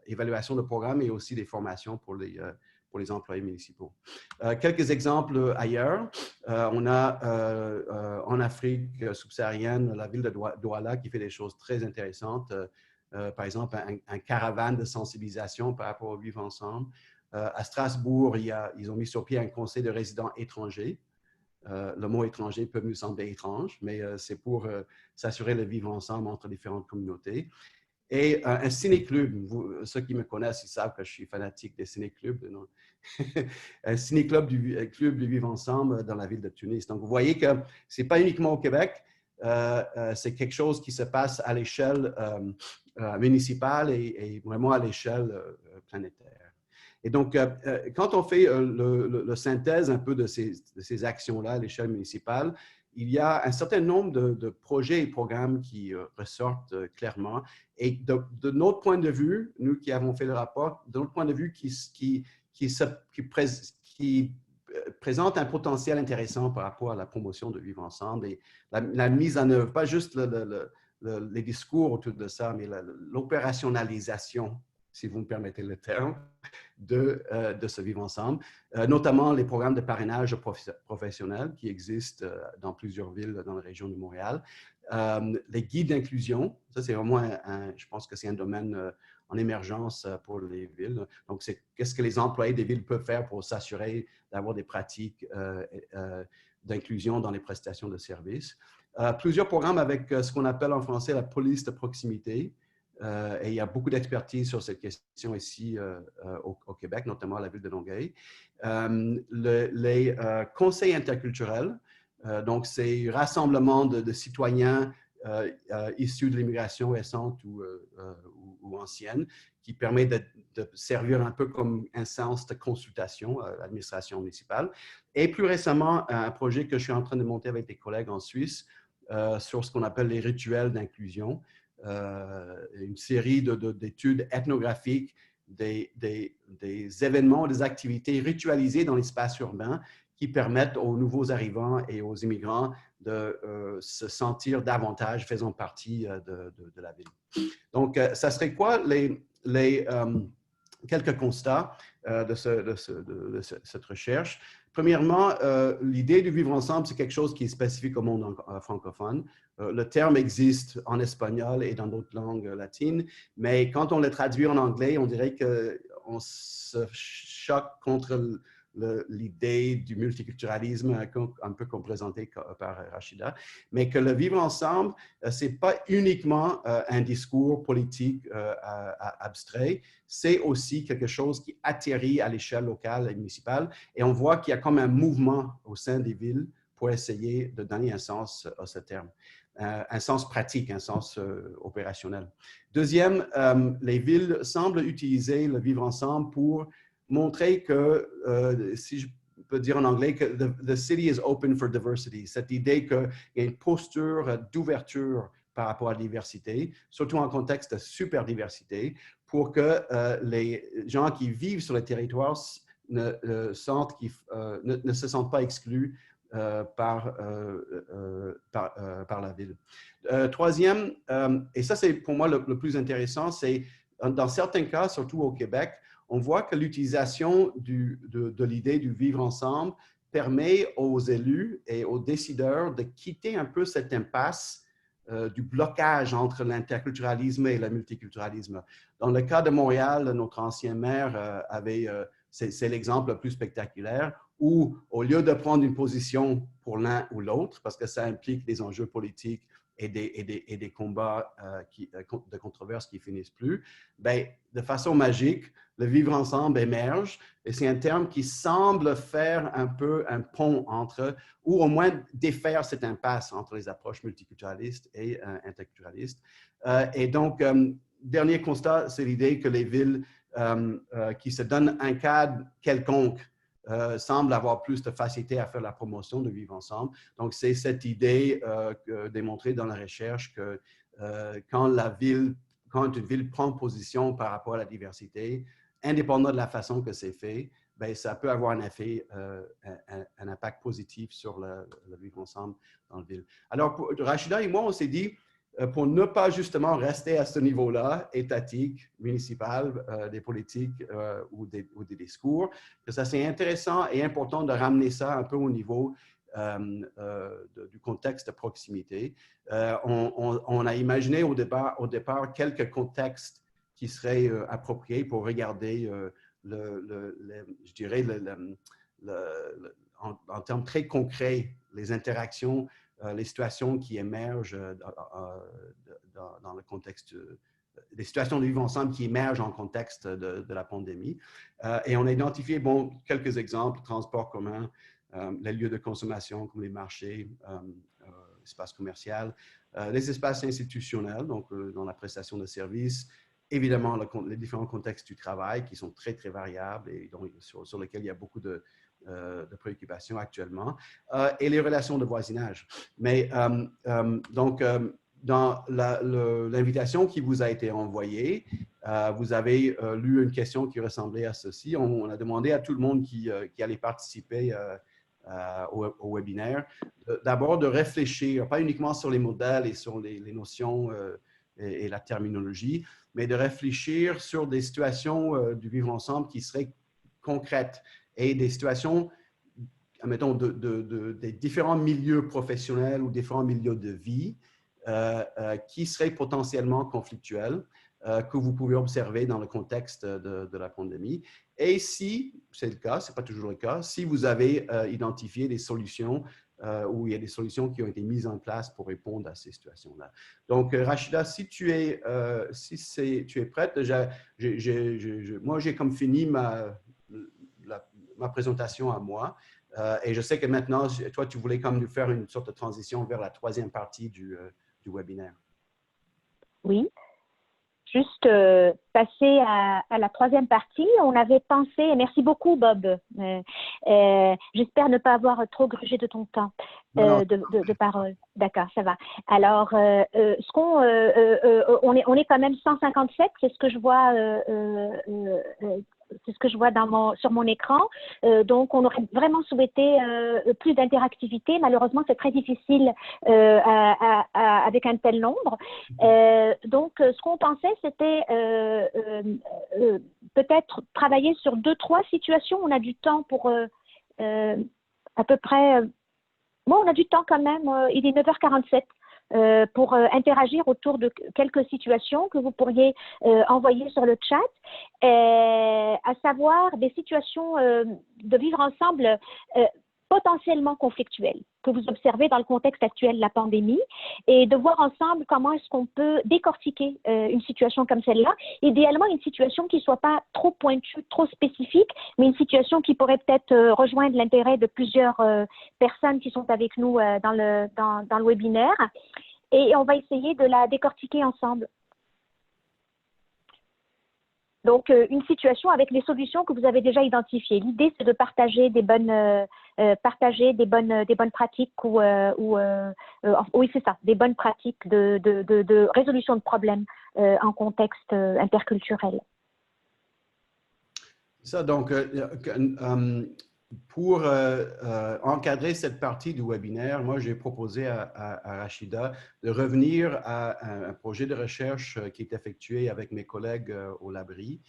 évaluation de programmes et aussi des formations pour les employés municipaux. Quelques exemples ailleurs. On a en Afrique subsaharienne la ville de Douala qui fait des choses très intéressantes. Par exemple, un caravane de sensibilisation par rapport au vivre ensemble. À Strasbourg, ils ont mis sur pied un conseil de résidents étrangers. Le mot étranger peut nous sembler étrange, mais c'est pour s'assurer le vivre ensemble entre différentes communautés. Et un ciné-club, ceux qui me connaissent, ils savent que je suis fanatique des ciné-clubs. Un ciné-club club du vivre ensemble dans la ville de Tunis. Donc, vous voyez que ce n'est pas uniquement au Québec, c'est quelque chose qui se passe à l'échelle municipale et vraiment à l'échelle planétaire. Et donc, quand on fait le synthèse un peu de ces actions-là à l'échelle municipale, il y a un certain nombre de projets et programmes qui ressortent clairement. Et de notre point de vue, nous qui avons fait le rapport, de notre point de vue qui présente un potentiel intéressant par rapport à la promotion de vivre ensemble et la mise en œuvre, pas juste les discours autour de ça, mais l'opérationnalisation, si vous me permettez le terme, de ce vivre ensemble, notamment les programmes de parrainage professionnel qui existent dans plusieurs villes dans la région de Montréal. Les guides d'inclusion, ça c'est vraiment, je pense que c'est un domaine en émergence pour les villes. Donc, c'est qu'est-ce que les employés des villes peuvent faire pour s'assurer d'avoir des pratiques d'inclusion dans les prestations de services. Plusieurs programmes avec ce qu'on appelle en français la police de proximité. Et il y a beaucoup d'expertise sur cette question ici au Québec, notamment à la ville de Longueuil. Les conseils interculturels, donc c'est un rassemblement de citoyens issus de l'immigration récente ou ancienne, qui permet de servir un peu comme instance de consultation à l'administration municipale. Et plus récemment, un projet que je suis en train de monter avec des collègues en Suisse sur ce qu'on appelle les rituels d'inclusion. Une série d'études ethnographiques des événements, des activités ritualisées dans l'espace urbain qui permettent aux nouveaux arrivants et aux immigrants de se sentir davantage faisant partie de la ville. Donc, ça serait quoi quelques constats de cette recherche? Premièrement, l'idée du vivre ensemble, c'est quelque chose qui est spécifique au monde francophone. Le terme existe en espagnol et dans d'autres langues latines, mais quand on le traduit en anglais, on dirait qu'on se choque contre l'idée du multiculturalisme, un peu comme présenté par Rachida, mais que le vivre ensemble, ce n'est pas uniquement un discours politique abstrait, c'est aussi quelque chose qui atterrit à l'échelle locale et municipale, et on voit qu'il y a comme un mouvement au sein des villes pour essayer de donner un sens à ce terme, un sens pratique, un sens opérationnel. Deuxième, les villes semblent utiliser le vivre ensemble pour montrer que, si je peux dire en anglais, que the city is open for diversity. Cette idée qu'il y a une posture d'ouverture par rapport à la diversité, surtout en contexte de super diversité, pour que les gens qui vivent sur le territoire ne se sentent pas exclus par la ville. Troisième, et ça c'est pour moi le plus intéressant, c'est dans certains cas, surtout au Québec, on voit que l'utilisation de l'idée du vivre ensemble permet aux élus et aux décideurs de quitter un peu cette impasse du blocage entre l'interculturalisme et le multiculturalisme. Dans le cas de Montréal, notre ancien maire c'est l'exemple le plus spectaculaire, où au lieu de prendre une position pour l'un ou l'autre, parce que ça implique des enjeux politiques et des combats de controverses qui finissent plus, ben, de façon magique, le vivre ensemble émerge et c'est un terme qui semble faire un peu un pont entre, ou au moins défaire cette impasse entre les approches multiculturalistes et interculturalistes. Et donc, dernier constat, c'est l'idée que les villes qui se donnent un cadre quelconque semble avoir plus de facilité à faire la promotion de vivre ensemble. Donc, c'est cette idée démontrée dans la recherche que quand une ville prend position par rapport à la diversité, indépendamment de la façon que c'est fait, ben, ça peut avoir un effet, un impact positif sur le vivre ensemble dans la ville. Alors, Rachida et moi, on s'est dit, pour ne pas justement rester à ce niveau-là, étatique, municipal, des politiques ou des discours, que ça c'est intéressant et important de ramener ça un peu au niveau du contexte de proximité. On a imaginé au départ quelques contextes qui seraient appropriés pour regarder, je dirais, en termes très concrets, les interactions, les situations qui émergent dans le contexte, les situations de vivre ensemble qui émergent en contexte de la pandémie. Et on a identifié quelques exemples, transport commun, les lieux de consommation comme les marchés, l'espace commercial, les espaces institutionnels, donc dans la prestation de services, évidemment les différents contextes du travail qui sont très, très variables et donc, sur lesquels il y a beaucoup de préoccupations actuellement, et les relations de voisinage. Mais donc, dans l'invitation qui vous a été envoyée, vous avez lu une question qui ressemblait à ceci. On a demandé à tout le monde qui allait participer au webinaire, d'abord de réfléchir, pas uniquement sur les modèles et sur les notions et la terminologie, mais de réfléchir sur des situations du vivre ensemble qui seraient concrètes et des situations, admettons, des différents milieux professionnels ou différents milieux de vie qui seraient potentiellement conflictuels, que vous pouvez observer dans le contexte de la pandémie. Et si c'est le cas, ce n'est pas toujours le cas, si vous avez identifié des solutions où il y a des solutions qui ont été mises en place pour répondre à ces situations-là. Donc, Rachida, si tu es prête, moi, j'ai comme fini ma présentation à moi. Et je sais que maintenant, toi, tu voulais comme nous faire une sorte de transition vers la troisième partie du webinaire. Oui. Juste passer à la troisième partie, on avait pensé, et merci beaucoup Bob, j'espère ne pas avoir trop grugé de ton temps de parole. D'accord, ça va. Alors, on est quand même 157, c'est ce que je vois c'est ce que je vois sur mon écran. Donc, on aurait vraiment souhaité plus d'interactivité. Malheureusement, c'est très difficile avec un tel nombre. Donc, ce qu'on pensait, c'était peut-être travailler sur 2-3 situations. On a du temps pour à peu près… on a du temps quand même. Il est 9h47. Pour interagir autour de quelques situations que vous pourriez envoyer sur le chat, à savoir des situations de vivre ensemble potentiellement conflictuelles que vous observez dans le contexte actuel de la pandémie et de voir ensemble comment est-ce qu'on peut décortiquer une situation comme celle-là. Idéalement, une situation qui ne soit pas trop pointue, trop spécifique, mais une situation qui pourrait peut-être rejoindre l'intérêt de plusieurs personnes qui sont avec nous dans le webinaire. Et on va essayer de la décortiquer ensemble. Donc, une situation avec les solutions que vous avez déjà identifiées. L'idée, c'est de partager des bonnes partager des bonnes pratiques oui, c'est ça, des bonnes pratiques de résolution de problèmes en contexte interculturel. Ça, donc, pour encadrer cette partie du webinaire, moi, j'ai proposé à Rachida de revenir à un projet de recherche qui est effectué avec mes collègues au Labri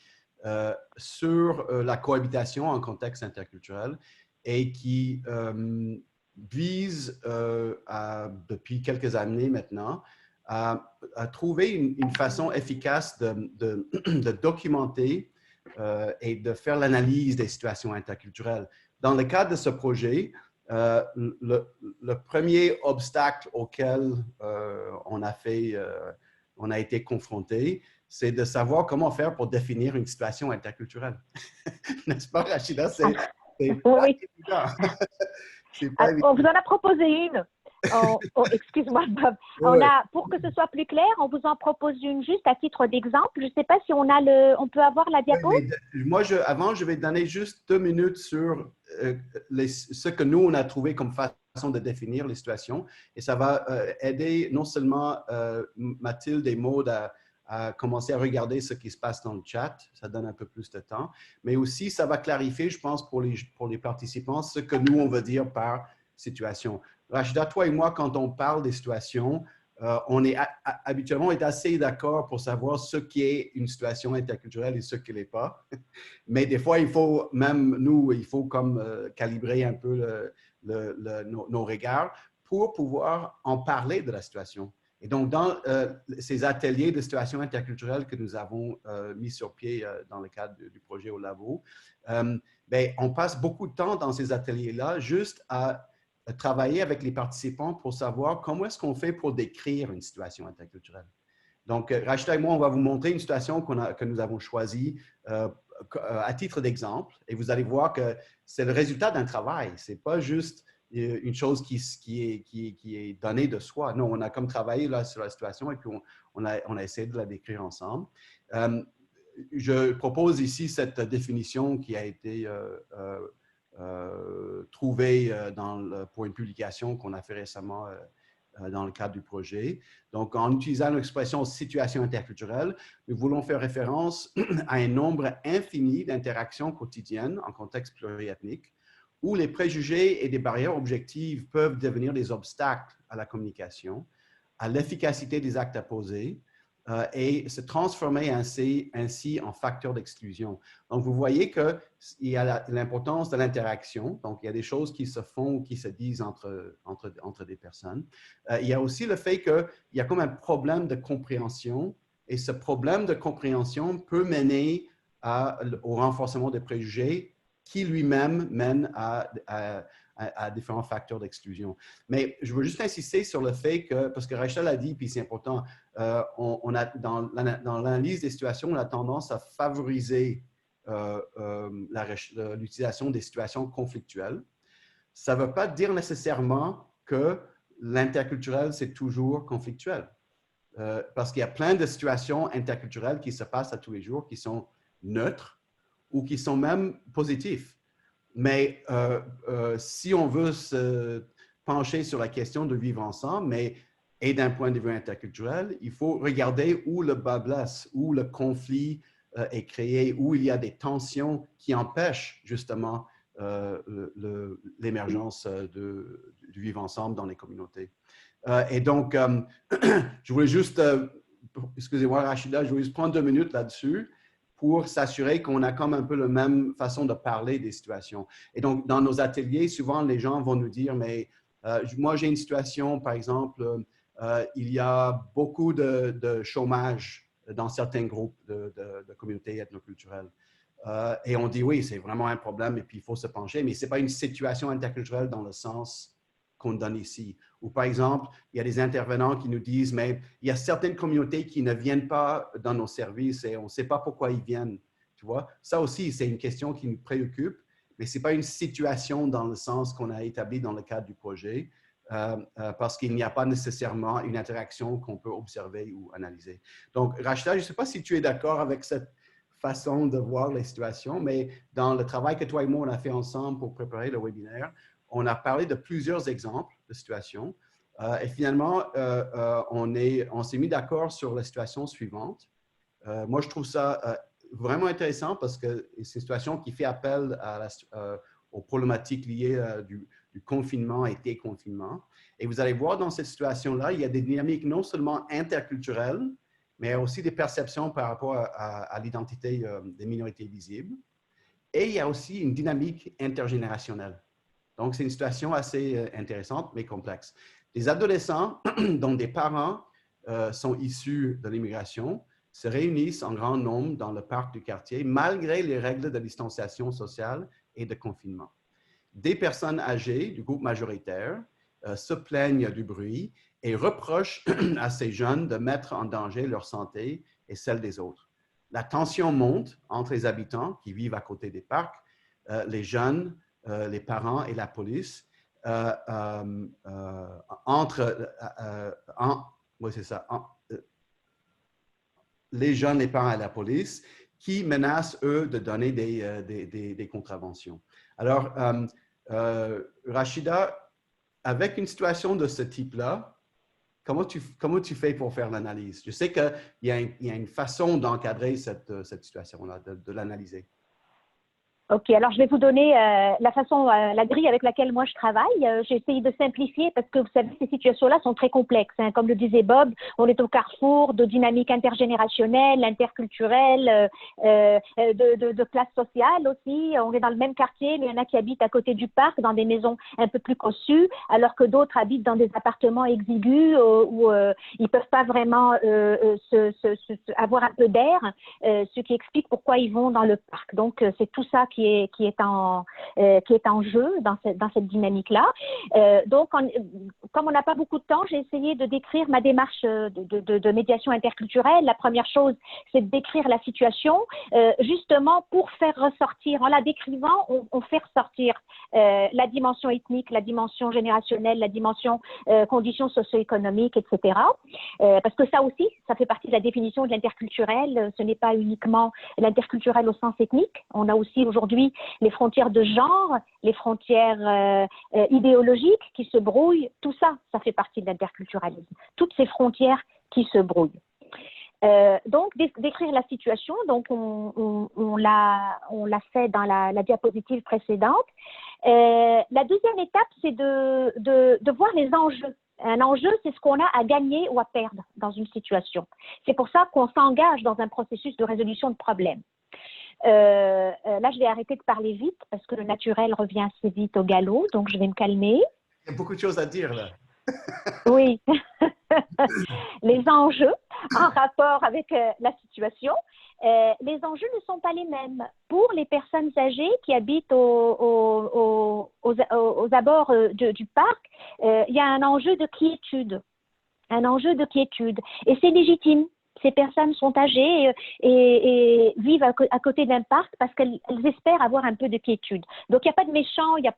sur la cohabitation en contexte interculturel et qui vise, depuis quelques années maintenant, à trouver une façon efficace de documenter et de faire l'analyse des situations interculturelles. Dans le cadre de ce projet, le premier obstacle auquel on a été confronté, c'est de savoir comment faire pour définir une situation interculturelle. N'est-ce pas, Rachida? C'est pas évident. On vous en a proposé une. Excuse-moi, Bob. Pour que ce soit plus clair, on vous en propose une juste à titre d'exemple. Je ne sais pas si on peut avoir la diapo. Moi, avant, je vais donner juste 2 minutes sur ce que nous, on a trouvé comme façon de définir les situations. Et ça va aider non seulement Mathilde et Maude à commencer à regarder ce qui se passe dans le chat. Ça donne un peu plus de temps. Mais aussi, ça va clarifier, je pense, pour les participants, ce que nous, on veut dire par situation. Rachida, toi et moi, quand on parle des situations, on est habituellement assez d'accord pour savoir ce qui est une situation interculturelle et ce qui ne l'est pas. Mais des fois, il faut comme calibrer un peu nos regards pour pouvoir en parler de la situation. Et donc, dans ces ateliers de situations interculturelles que nous avons mis sur pied dans le cadre du projet au labo, on passe beaucoup de temps dans ces ateliers-là juste à travailler avec les participants pour savoir comment est-ce qu'on fait pour décrire une situation interculturelle. Donc, Rachida et moi, on va vous montrer une situation que nous avons choisie à titre d'exemple. Et vous allez voir que c'est le résultat d'un travail. Ce n'est pas juste une chose qui est donnée de soi. Non, on a comme travaillé là, sur la situation et puis on a essayé de la décrire ensemble. Je propose ici cette définition qui a été trouvée pour une publication qu'on a fait récemment dans le cadre du projet. Donc, en utilisant l'expression « situation interculturelle », nous voulons faire référence à un nombre infini d'interactions quotidiennes en contexte pluriethnique où les préjugés et des barrières objectives peuvent devenir des obstacles à la communication, à l'efficacité des actes à poser et se transformer ainsi en facteur d'exclusion. Donc, vous voyez qu'il y a l'importance de l'interaction. Donc, il y a des choses qui se font ou qui se disent entre des personnes. Il y a aussi le fait qu'il y a comme un problème de compréhension et ce problème de compréhension peut mener au renforcement des préjugés qui lui-même mène à différents facteurs d'exclusion. Mais je veux juste insister sur le fait que, parce que Rachel l'a dit, puis c'est important, dans l'analyse des situations, on a tendance à favoriser l'utilisation des situations conflictuelles. Ça ne veut pas dire nécessairement que l'interculturel, c'est toujours conflictuel. Parce qu'il y a plein de situations interculturelles qui se passent à tous les jours, qui sont neutres, ou qui sont même positifs. Mais si on veut se pencher sur la question de vivre ensemble, et d'un point de vue interculturel, il faut regarder où le bas blesse, où le conflit est créé, où il y a des tensions qui empêchent justement l'émergence du vivre ensemble dans les communautés. Et donc, je voulais juste, excusez-moi Rachida, je voulais juste prendre 2 minutes là-dessus pour s'assurer qu'on a comme un peu la même façon de parler des situations. Et donc, dans nos ateliers, souvent, les gens vont nous dire, mais moi, j'ai une situation, par exemple, il y a beaucoup de chômage dans certains groupes de communautés ethnoculturelles. Et on dit, oui, c'est vraiment un problème et puis il faut se pencher, mais ce n'est pas une situation interculturelle dans le sens qu'on donne ici. Ou par exemple, il y a des intervenants qui nous disent, mais il y a certaines communautés qui ne viennent pas dans nos services et on ne sait pas pourquoi ils viennent. Tu vois? Ça aussi, c'est une question qui nous préoccupe, mais ce n'est pas une situation dans le sens qu'on a établi dans le cadre du projet, parce qu'il n'y a pas nécessairement une interaction qu'on peut observer ou analyser. Donc, Rachida, je ne sais pas si tu es d'accord avec cette façon de voir les situations, mais dans le travail que toi et moi, on a fait ensemble pour préparer le webinaire, on a parlé de plusieurs exemples de situations et finalement, on s'est mis d'accord sur la situation suivante. Moi, je trouve ça vraiment intéressant parce que c'est une situation qui fait appel aux problématiques liées du confinement et déconfinement. Et vous allez voir dans cette situation-là, il y a des dynamiques non seulement interculturelles, mais aussi des perceptions par rapport à l'identité des minorités visibles. Et il y a aussi une dynamique intergénérationnelle. Donc, c'est une situation assez intéressante, mais complexe. Les adolescents dont des parents sont issus de l'immigration se réunissent en grand nombre dans le parc du quartier, malgré les règles de distanciation sociale et de confinement. Des personnes âgées du groupe majoritaire se plaignent du bruit et reprochent à ces jeunes de mettre en danger leur santé et celle des autres. La tension monte entre les habitants qui vivent à côté des parcs, les jeunes, les parents et la police, les jeunes, les parents et la police, qui menacent, eux, de donner des contraventions. Alors, Rachida, avec une situation de ce type-là, comment tu fais pour faire l'analyse? Je sais qu'il y a une façon d'encadrer cette situation-là, de l'analyser. OK, alors je vais vous donner la façon, la grille avec laquelle moi je travaille. J'ai essayé de simplifier parce que vous savez, ces situations-là sont très complexes. Hein. Comme le disait Bob, on est au carrefour de dynamiques intergénérationnelles, interculturelles, de classes sociales aussi. On est dans le même quartier, mais il y en a qui habitent à côté du parc, dans des maisons un peu plus cossues, alors que d'autres habitent dans des appartements exigus où ils ne peuvent pas vraiment avoir un peu d'air, ce qui explique pourquoi ils vont dans le parc. Donc, c'est tout ça qui est en jeu dans cette dynamique-là. Donc, comme on n'a pas beaucoup de temps, j'ai essayé de décrire ma démarche de médiation interculturelle. La première chose, c'est de décrire la situation, justement pour faire ressortir, en la décrivant, on fait ressortir la dimension ethnique, la dimension générationnelle, la dimension conditions socio-économiques, etc. Parce que ça aussi, ça fait partie de la définition de l'interculturel. Ce n'est pas uniquement l'interculturel au sens ethnique. On a aussi aujourd'hui les frontières de genre, les frontières idéologiques qui se brouillent. Tout ça, ça fait partie de l'interculturalisme. Toutes ces frontières qui se brouillent. Donc, décrire la situation, donc on l'a fait dans la diapositive précédente. La deuxième étape, c'est de voir les enjeux. Un enjeu, c'est ce qu'on a à gagner ou à perdre dans une situation. C'est pour ça qu'on s'engage dans un processus de résolution de problèmes. Là, je vais arrêter de parler vite parce que le naturel revient assez vite au galop, donc je vais me calmer. Il y a beaucoup de choses à dire là. Oui. Les enjeux en rapport avec la situation. Les enjeux ne sont pas les mêmes. Pour les personnes âgées qui habitent aux abords du parc, il y a un enjeu de quiétude. Un enjeu de quiétude. Et c'est légitime. Ces personnes sont âgées et vivent à côté d'un parc parce qu'elles espèrent avoir un peu de quiétude. Donc, il n'y a pas de méchants, il n'y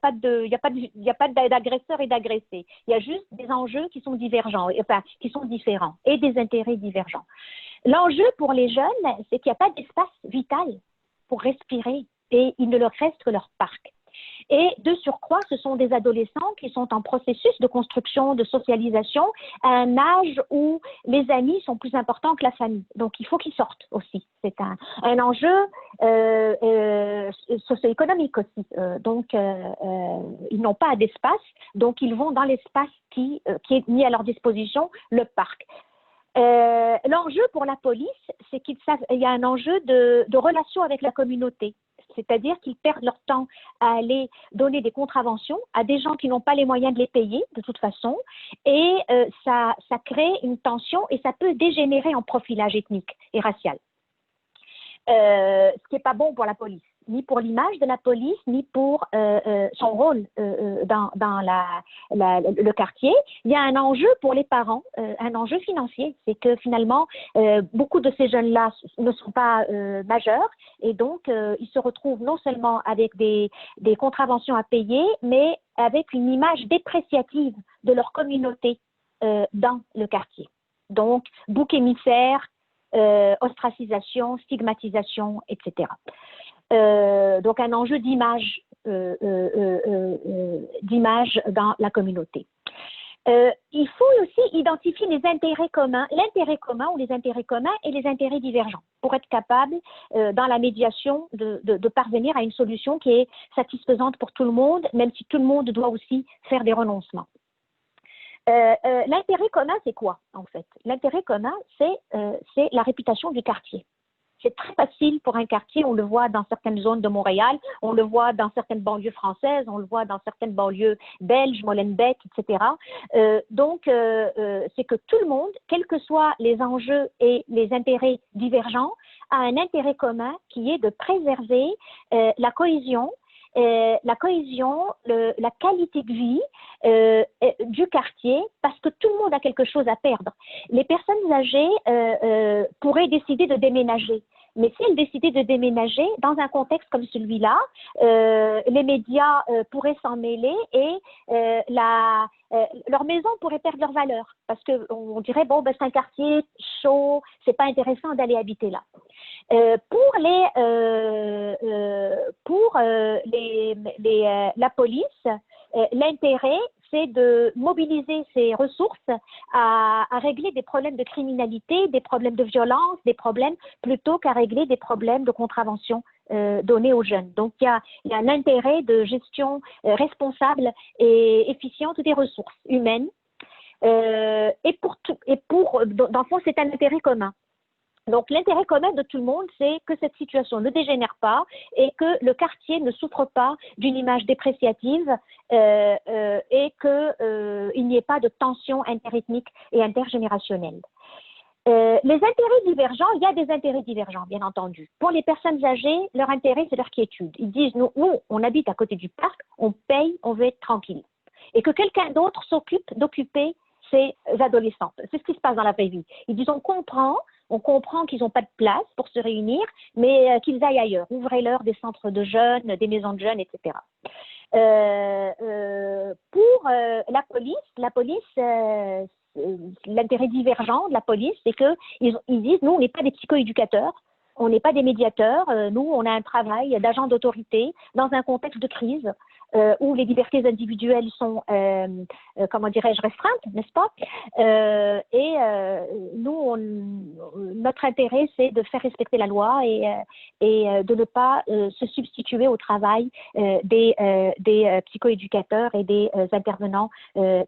a pas d'agresseurs et d'agressés. Il y a juste des enjeux qui sont divergents, enfin, qui sont différents et des intérêts divergents. L'enjeu pour les jeunes, c'est qu'il n'y a pas d'espace vital pour respirer et il ne leur reste que leur parc. Et de surcroît, ce sont des adolescents qui sont en processus de construction, de socialisation, à un âge où les amis sont plus importants que la famille. Donc, il faut qu'ils sortent aussi. C'est un enjeu socio-économique aussi. Donc, ils n'ont pas d'espace, donc ils vont dans l'espace qui est mis à leur disposition, le parc. L'enjeu pour la police, c'est qu'il y a un enjeu de relation avec la communauté. C'est-à-dire qu'ils perdent leur temps à aller donner des contraventions à des gens qui n'ont pas les moyens de les payer, de toute façon, et ça crée une tension et ça peut dégénérer en profilage ethnique et racial. Ce qui n'est pas bon pour la police, ni pour l'image de la police, ni pour son rôle dans le quartier. Il y a un enjeu pour les parents, un enjeu financier. C'est que finalement, beaucoup de ces jeunes-là ne sont pas majeurs et donc ils se retrouvent non seulement avec des contraventions à payer, mais avec une image dépréciative de leur communauté dans le quartier. Donc, bouc émissaire, ostracisation, stigmatisation, etc. Donc un enjeu d'image d'image dans la communauté. Il faut aussi identifier les intérêts communs, l'intérêt commun ou les intérêts communs et les intérêts divergents pour être capable, dans la médiation, de parvenir à une solution qui est satisfaisante pour tout le monde, même si tout le monde doit aussi faire des renoncements. L'intérêt commun, c'est quoi, en fait? L'intérêt commun, c'est la réputation du quartier. C'est très facile pour un quartier, on le voit dans certaines zones de Montréal, on le voit dans certaines banlieues françaises, on le voit dans certaines banlieues belges, Molenbeek, etc. Donc, c'est que tout le monde, quels que soient les enjeux et les intérêts divergents, a un intérêt commun qui est de préserver la cohésion, la qualité de vie du quartier, parce que tout le monde a quelque chose à perdre. Les personnes âgées pourraient décider de déménager. Mais si elles décidaient de déménager dans un contexte comme celui-là, les médias pourraient s'en mêler et leur maison pourrait perdre leur valeur parce qu'on dirait, bon, ben, c'est un quartier chaud, c'est pas intéressant d'aller habiter là. La police, l'intérêt, c'est de mobiliser ses ressources à régler des problèmes de criminalité, des problèmes de violence, des problèmes, plutôt qu'à régler des problèmes de contravention donnés aux jeunes. Donc, il y a un intérêt de gestion responsable et efficiente des ressources humaines. Dans le fond, c'est un intérêt commun. Donc, l'intérêt commun de tout le monde, c'est que cette situation ne dégénère pas et que le quartier ne souffre pas d'une image dépréciative et qu'il n'y ait pas de tension interethnique et intergénérationnelle. Les intérêts divergents, il y a des intérêts divergents, bien entendu. Pour les personnes âgées, leur intérêt, c'est leur quiétude. Ils disent, nous, on habite à côté du parc, on paye, on veut être tranquille. Et que quelqu'un d'autre s'occupe d'occuper ces adolescentes. C'est ce qui se passe dans la vraie vie. Ils disent, on comprend qu'ils n'ont pas de place pour se réunir, mais qu'ils aillent ailleurs. Ouvrez-leur des centres de jeunes, des maisons de jeunes, etc. Pour la police, l'intérêt divergent de la police, c'est qu'ils disent, nous, on n'est pas des psychoéducateurs, on n'est pas des médiateurs, nous, on a un travail d'agent d'autorité dans un contexte de crise où les libertés individuelles sont, comment dirais-je, restreintes, n'est-ce pas? Notre intérêt, c'est de faire respecter la loi et de ne pas se substituer au travail des psychoéducateurs et des intervenants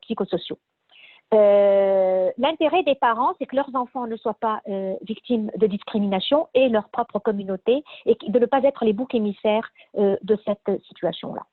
psychosociaux. L'intérêt des parents, c'est que leurs enfants ne soient pas victimes de discrimination et leur propre communauté et de ne pas être les boucs émissaires de cette situation-là.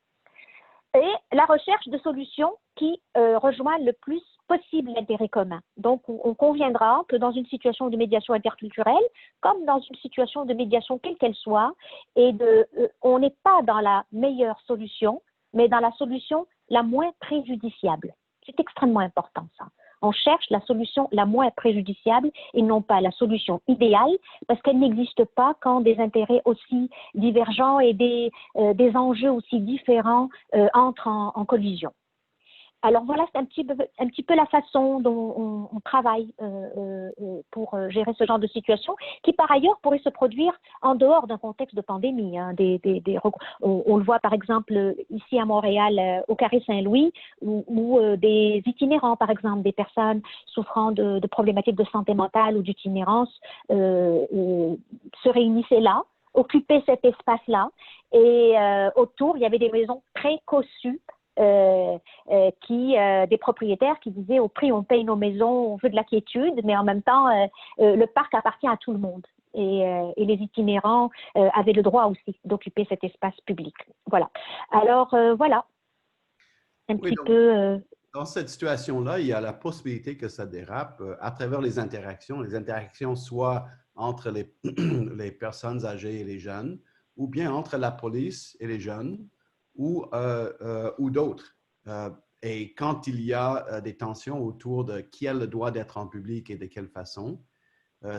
Et la recherche de solutions qui rejoignent le plus possible l'intérêt commun. Donc, on conviendra que dans une situation de médiation interculturelle, comme dans une situation de médiation quelle qu'elle soit, on n'est pas dans la meilleure solution, mais dans la solution la moins préjudiciable. C'est extrêmement important, ça. On cherche la solution la moins préjudiciable et non pas la solution idéale, parce qu'elle n'existe pas quand des intérêts aussi divergents et des enjeux aussi différents entrent en collision. Alors voilà, c'est un petit peu la façon dont on travaille pour gérer ce genre de situation, qui par ailleurs pourrait se produire en dehors d'un contexte de pandémie. Hein. On le voit par exemple ici à Montréal, au Carré Saint-Louis, où des itinérants, par exemple, des personnes souffrant de problématiques de santé mentale ou d'itinérance se réunissaient là, occupaient cet espace-là, et autour, il y avait des maisons très cossues, des propriétaires qui disaient au prix on paye nos maisons, on veut de la quiétude, mais en même temps le parc appartient à tout le monde et les itinérants avaient le droit aussi d'occuper cet espace public. Voilà. Alors voilà, peu. Dans cette situation-là, il y a la possibilité que ça dérape à travers les interactions soit entre les personnes âgées et les jeunes, ou bien entre la police et les jeunes, ou d'autres. Et quand il y a des tensions autour de qui a le droit d'être en public et de quelle façon,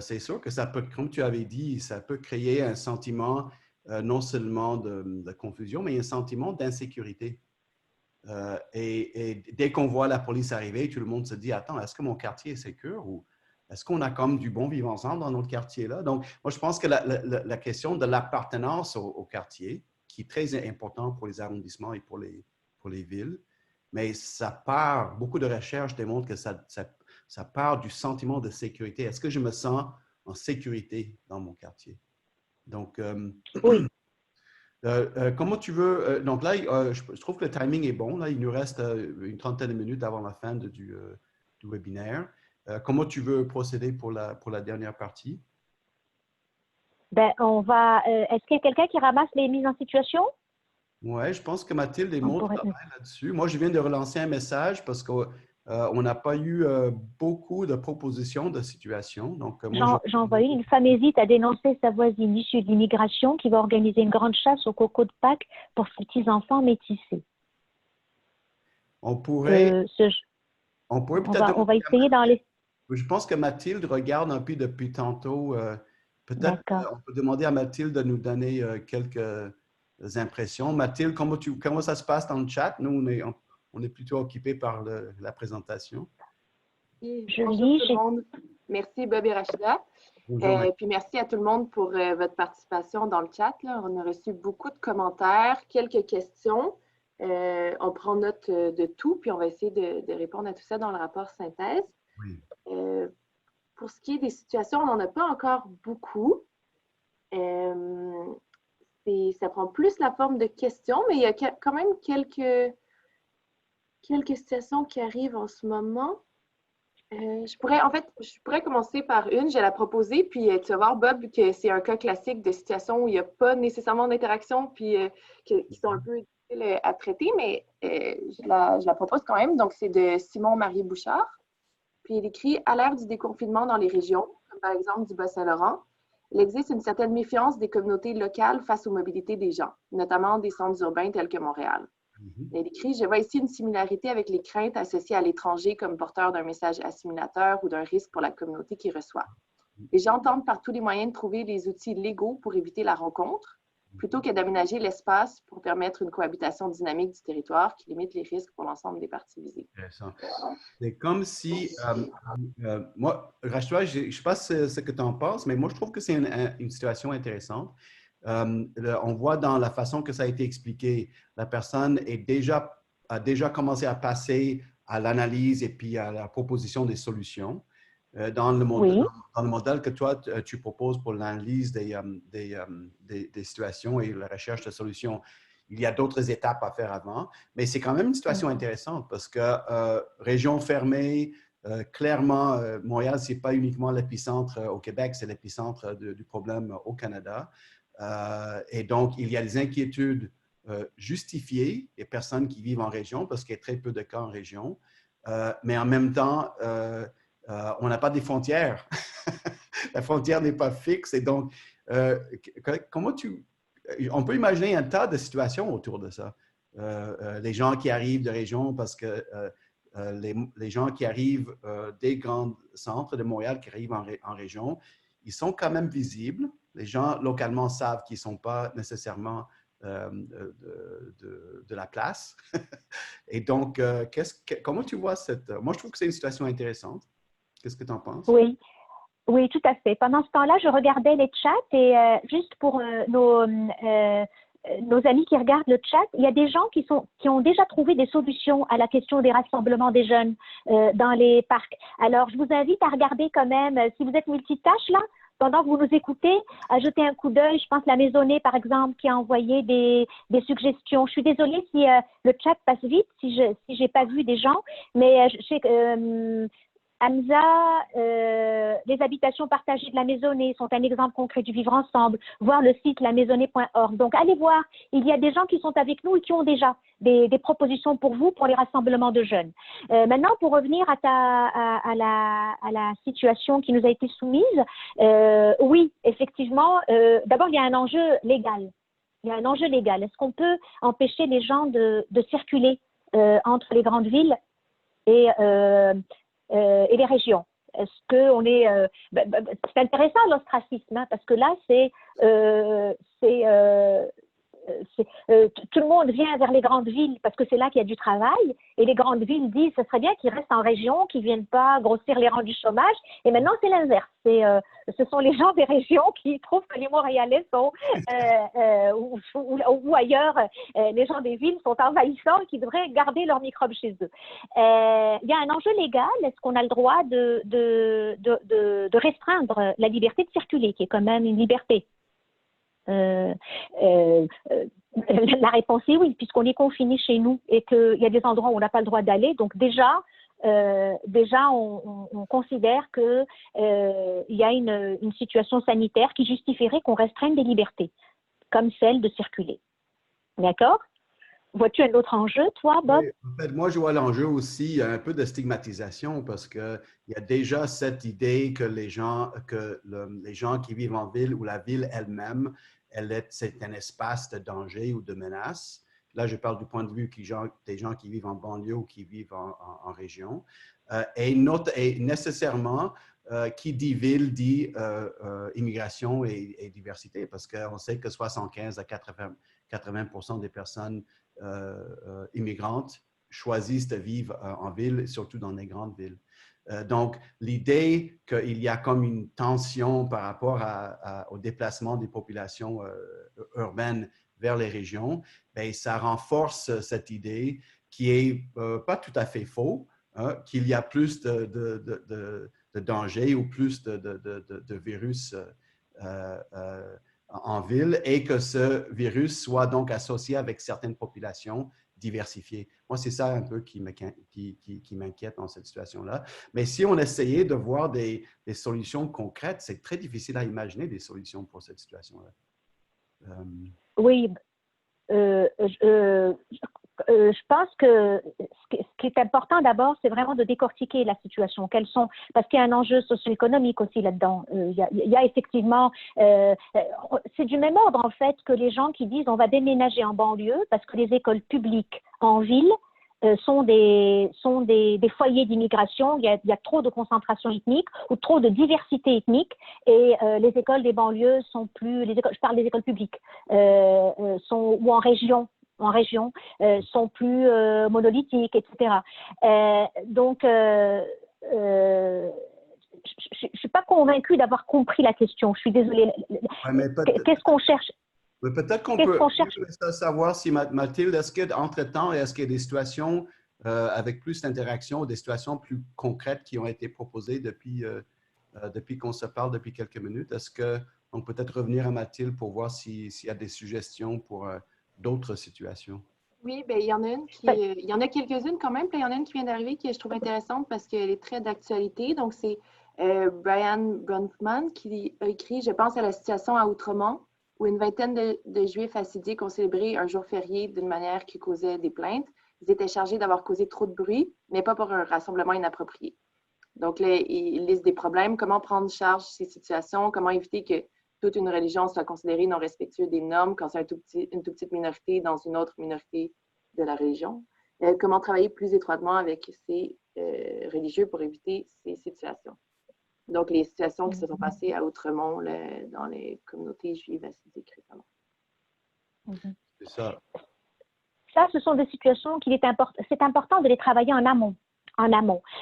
c'est sûr que ça peut, comme tu avais dit, ça peut créer un sentiment non seulement de confusion, mais un sentiment d'insécurité. Et dès qu'on voit la police arriver, tout le monde se dit, attends, est-ce que mon quartier est sécure ou est-ce qu'on a comme du bon vivre ensemble dans notre quartier-là? Donc, moi, je pense que la question de l'appartenance au quartier, qui est très important pour les arrondissements et pour les villes. Mais beaucoup de recherches démontrent que ça part du sentiment de sécurité. Est-ce que je me sens en sécurité dans mon quartier? Donc, Oui. comment tu veux... donc là, je trouve que le timing est bon. Là, il nous reste une trentaine de minutes avant la fin du webinaire. Comment tu veux procéder pour la dernière partie? Ben, est-ce qu'il y a quelqu'un qui ramasse les mises en situation? Oui, je pense que Mathilde et On Maud pourrait- travaillent là-dessus. Moi, je viens de relancer un message parce qu'on n'a pas eu beaucoup de propositions de situations. Donc, moi, J'en vois une femme hésite à dénoncer sa voisine issue de l'immigration qui va organiser une grande chasse au coco de Pâques pour ses petits-enfants métissés. on pourrait On peut-être va essayer dans les... Je pense que Mathilde regarde un peu depuis tantôt. Peut-être D'accord. on peut demander à Mathilde de nous donner quelques impressions. Mathilde, comment ça se passe dans le chat? Nous, on est plutôt occupés par la présentation. Je Bonjour lis, tout le monde. Merci Bob et Rachida. Bonjour. Puis merci à tout le monde pour votre participation dans le chat. Là. On a reçu beaucoup de commentaires, quelques questions. On prend note de tout, puis on va essayer de répondre à tout ça dans le rapport synthèse. Oui. Pour ce qui est des situations, on n'en a pas encore beaucoup. Ça prend plus la forme de questions, mais il y a quand même quelques situations qui arrivent en ce moment. Je pourrais commencer par une, je vais la proposer, puis tu vas voir, Bob, que c'est un cas classique de situation où il n'y a pas nécessairement d'interaction, puis qui sont un peu difficiles à traiter, mais je la propose quand même. Donc, c'est de Simon-Marie Bouchard. Puis il écrit « À l'ère du déconfinement dans les régions, comme par exemple du Bas-Saint-Laurent, il existe une certaine méfiance des communautés locales face aux mobilités des gens, notamment des centres urbains tels que Montréal. » Il écrit « Je vois ici une similarité avec les craintes associées à l'étranger comme porteur d'un message assimilateur ou d'un risque pour la communauté qui reçoit. Les gens tentent par tous les moyens de trouver les outils légaux pour éviter la rencontre, plutôt que d'aménager l'espace pour permettre une cohabitation dynamique du territoire qui limite les risques pour l'ensemble des parties visées. » C'est comme si, moi, Rachel, je ne sais pas ce que tu en penses, mais moi, je trouve que c'est une situation intéressante. On voit dans la façon que ça a été expliqué, la personne a déjà commencé à passer à l'analyse et puis à la proposition des solutions. Dans le modèle que toi, tu proposes pour l'analyse des situations et la recherche de solutions, il y a d'autres étapes à faire avant, mais c'est quand même une situation intéressante parce que région fermée, clairement, Montréal, ce n'est pas uniquement l'épicentre au Québec, c'est l'épicentre du problème au Canada. Et donc, il y a des inquiétudes justifiées des personnes qui vivent en région parce qu'il y a très peu de cas en région, mais en même temps, on n'a pas des frontières. La frontière n'est pas fixe et donc, on peut imaginer un tas de situations autour de ça. Les gens qui arrivent de région parce que les gens qui arrivent des grands centres de Montréal, qui arrivent en région, ils sont quand même visibles. Les gens localement savent qu'ils ne sont pas nécessairement de la place. Et donc, comment tu vois Moi, je trouve que c'est une situation intéressante. Qu'est-ce que tu en penses? Oui. Oui, tout à fait. Pendant ce temps-là, je regardais les chats et juste pour nos amis qui regardent le chat, il y a des gens qui ont déjà trouvé des solutions à la question des rassemblements des jeunes dans les parcs. Alors, je vous invite à regarder quand même, si vous êtes multitâche là, pendant que vous nous écoutez, à jeter un coup d'œil. Je pense la Maisonnée, par exemple, qui a envoyé des suggestions. Je suis désolée si le chat passe vite, si j'ai pas vu des gens, mais je sais que Hamza, les habitations partagées de la Maisonnée sont un exemple concret du vivre ensemble. Voir le site lamaisonnée.org. Donc, allez voir. Il y a des gens qui sont avec nous et qui ont déjà des propositions pour vous pour les rassemblements de jeunes. Maintenant, pour revenir à la situation qui nous a été soumise, oui, effectivement, d'abord, il y a un enjeu légal. Il y a un enjeu légal. Est-ce qu'on peut empêcher les gens de circuler entre les grandes villes et les régions? Est-ce qu'on est... c'est intéressant l'ostracisme, hein, parce que là, tout le monde vient vers les grandes villes parce que c'est là qu'il y a du travail. Et les grandes villes disent ce serait bien qu'ils restent en région, qu'ils ne viennent pas grossir les rangs du chômage. Et maintenant, c'est l'inverse. Ce sont les gens des régions qui trouvent que les Montréalais sont, ou ailleurs, les gens des villes sont envahissants et qui devraient garder leurs microbes chez eux. Il y a un enjeu légal. Est-ce qu'on a le droit de restreindre la liberté de circuler, qui est quand même une liberté? La réponse est oui, puisqu'on est confiné chez nous et qu'il y a des endroits où on n'a pas le droit d'aller. Donc déjà, on considère qu'il y a une situation sanitaire qui justifierait qu'on restreigne des libertés, comme celle de circuler. D'accord? Vois-tu un autre enjeu, toi, Bob? Oui, en fait, moi, je vois l'enjeu aussi un peu de stigmatisation parce qu'il y a déjà cette idée que les gens qui vivent en ville ou la ville elle-même, c'est un espace de danger ou de menace. Là, je parle du point de vue des gens qui vivent en banlieue ou qui vivent en région. Et nécessairement, qui dit ville dit immigration et diversité parce qu'on sait que 75 à 80% des personnes immigrantes choisissent de vivre en ville, surtout dans les grandes villes. Donc, l'idée qu'il y a comme une tension par rapport au déplacement des populations urbaines vers les régions, bien, ça renforce cette idée qui est pas tout à fait faux, hein, qu'il y a plus de danger ou plus de virus en ville et que ce virus soit donc associé avec certaines populations diversifiées. Moi, c'est ça un peu qui m'inquiète dans cette situation-là. Mais si on essayait de voir des solutions concrètes, c'est très difficile à imaginer des solutions pour cette situation-là. Oui, je pense que ce qui est important d'abord, c'est vraiment de décortiquer la situation. Parce qu'il y a un enjeu socio-économique aussi là-dedans. Il y a effectivement, c'est du même ordre en fait que les gens qui disent on va déménager en banlieue parce que les écoles publiques en ville sont des foyers d'immigration. Il y a trop de concentration ethnique ou trop de diversité ethnique et les écoles des banlieues sont plus, je parle des écoles publiques, ou en région sont plus monolithiques, etc. Donc, je ne suis pas convaincue d'avoir compris la question. Je suis désolée. Qu'est-ce qu'on cherche? Peut-être qu'on peut savoir si, Mathilde, est-ce qu'entre-temps, est-ce qu'il y a des situations avec plus d'interaction, des situations plus concrètes qui ont été proposées depuis qu'on se parle depuis quelques minutes? Est-ce qu'on peut peut-être revenir à Mathilde pour voir s'il y a des suggestions pour d'autres situations? Oui, bien, il y en a il y en a quelques-unes quand même. Puis il y en a une qui vient d'arriver que je trouve intéressante parce qu'elle est très d'actualité. Donc, c'est Brian Bronfman qui a écrit « Je pense à la situation à Outremont, où une vingtaine de Juifs assidiques ont célébré un jour férié d'une manière qui causait des plaintes. Ils étaient chargés d'avoir causé trop de bruit, mais pas pour un rassemblement inapproprié. » Donc, là, il liste des problèmes. Comment prendre en charge ces situations? Comment éviter que toute une religion soit considérée non respectueuse des normes quand c'est une toute petite minorité dans une autre minorité de la religion? Comment travailler plus étroitement avec ces religieux pour éviter ces situations? Donc, les situations qui se sont passées à Outremont, dans les communautés juives assidiques récemment. C'est ça. Ça, ce sont des situations c'est important de les travailler en amont.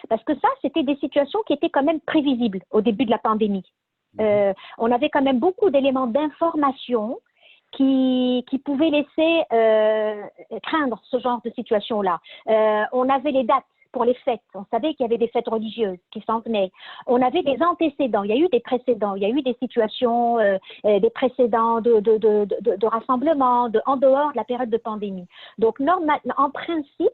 Parce que ça, c'était des situations qui étaient quand même prévisibles au début de la pandémie. On avait quand même beaucoup d'éléments d'information qui pouvaient laisser craindre ce genre de situation-là. On avait les dates pour les fêtes. On savait qu'il y avait des fêtes religieuses qui s'en venaient. On avait des antécédents. Il y a eu des précédents. Il y a eu des situations, des précédents de rassemblement en dehors de la période de pandémie. Donc, en principe,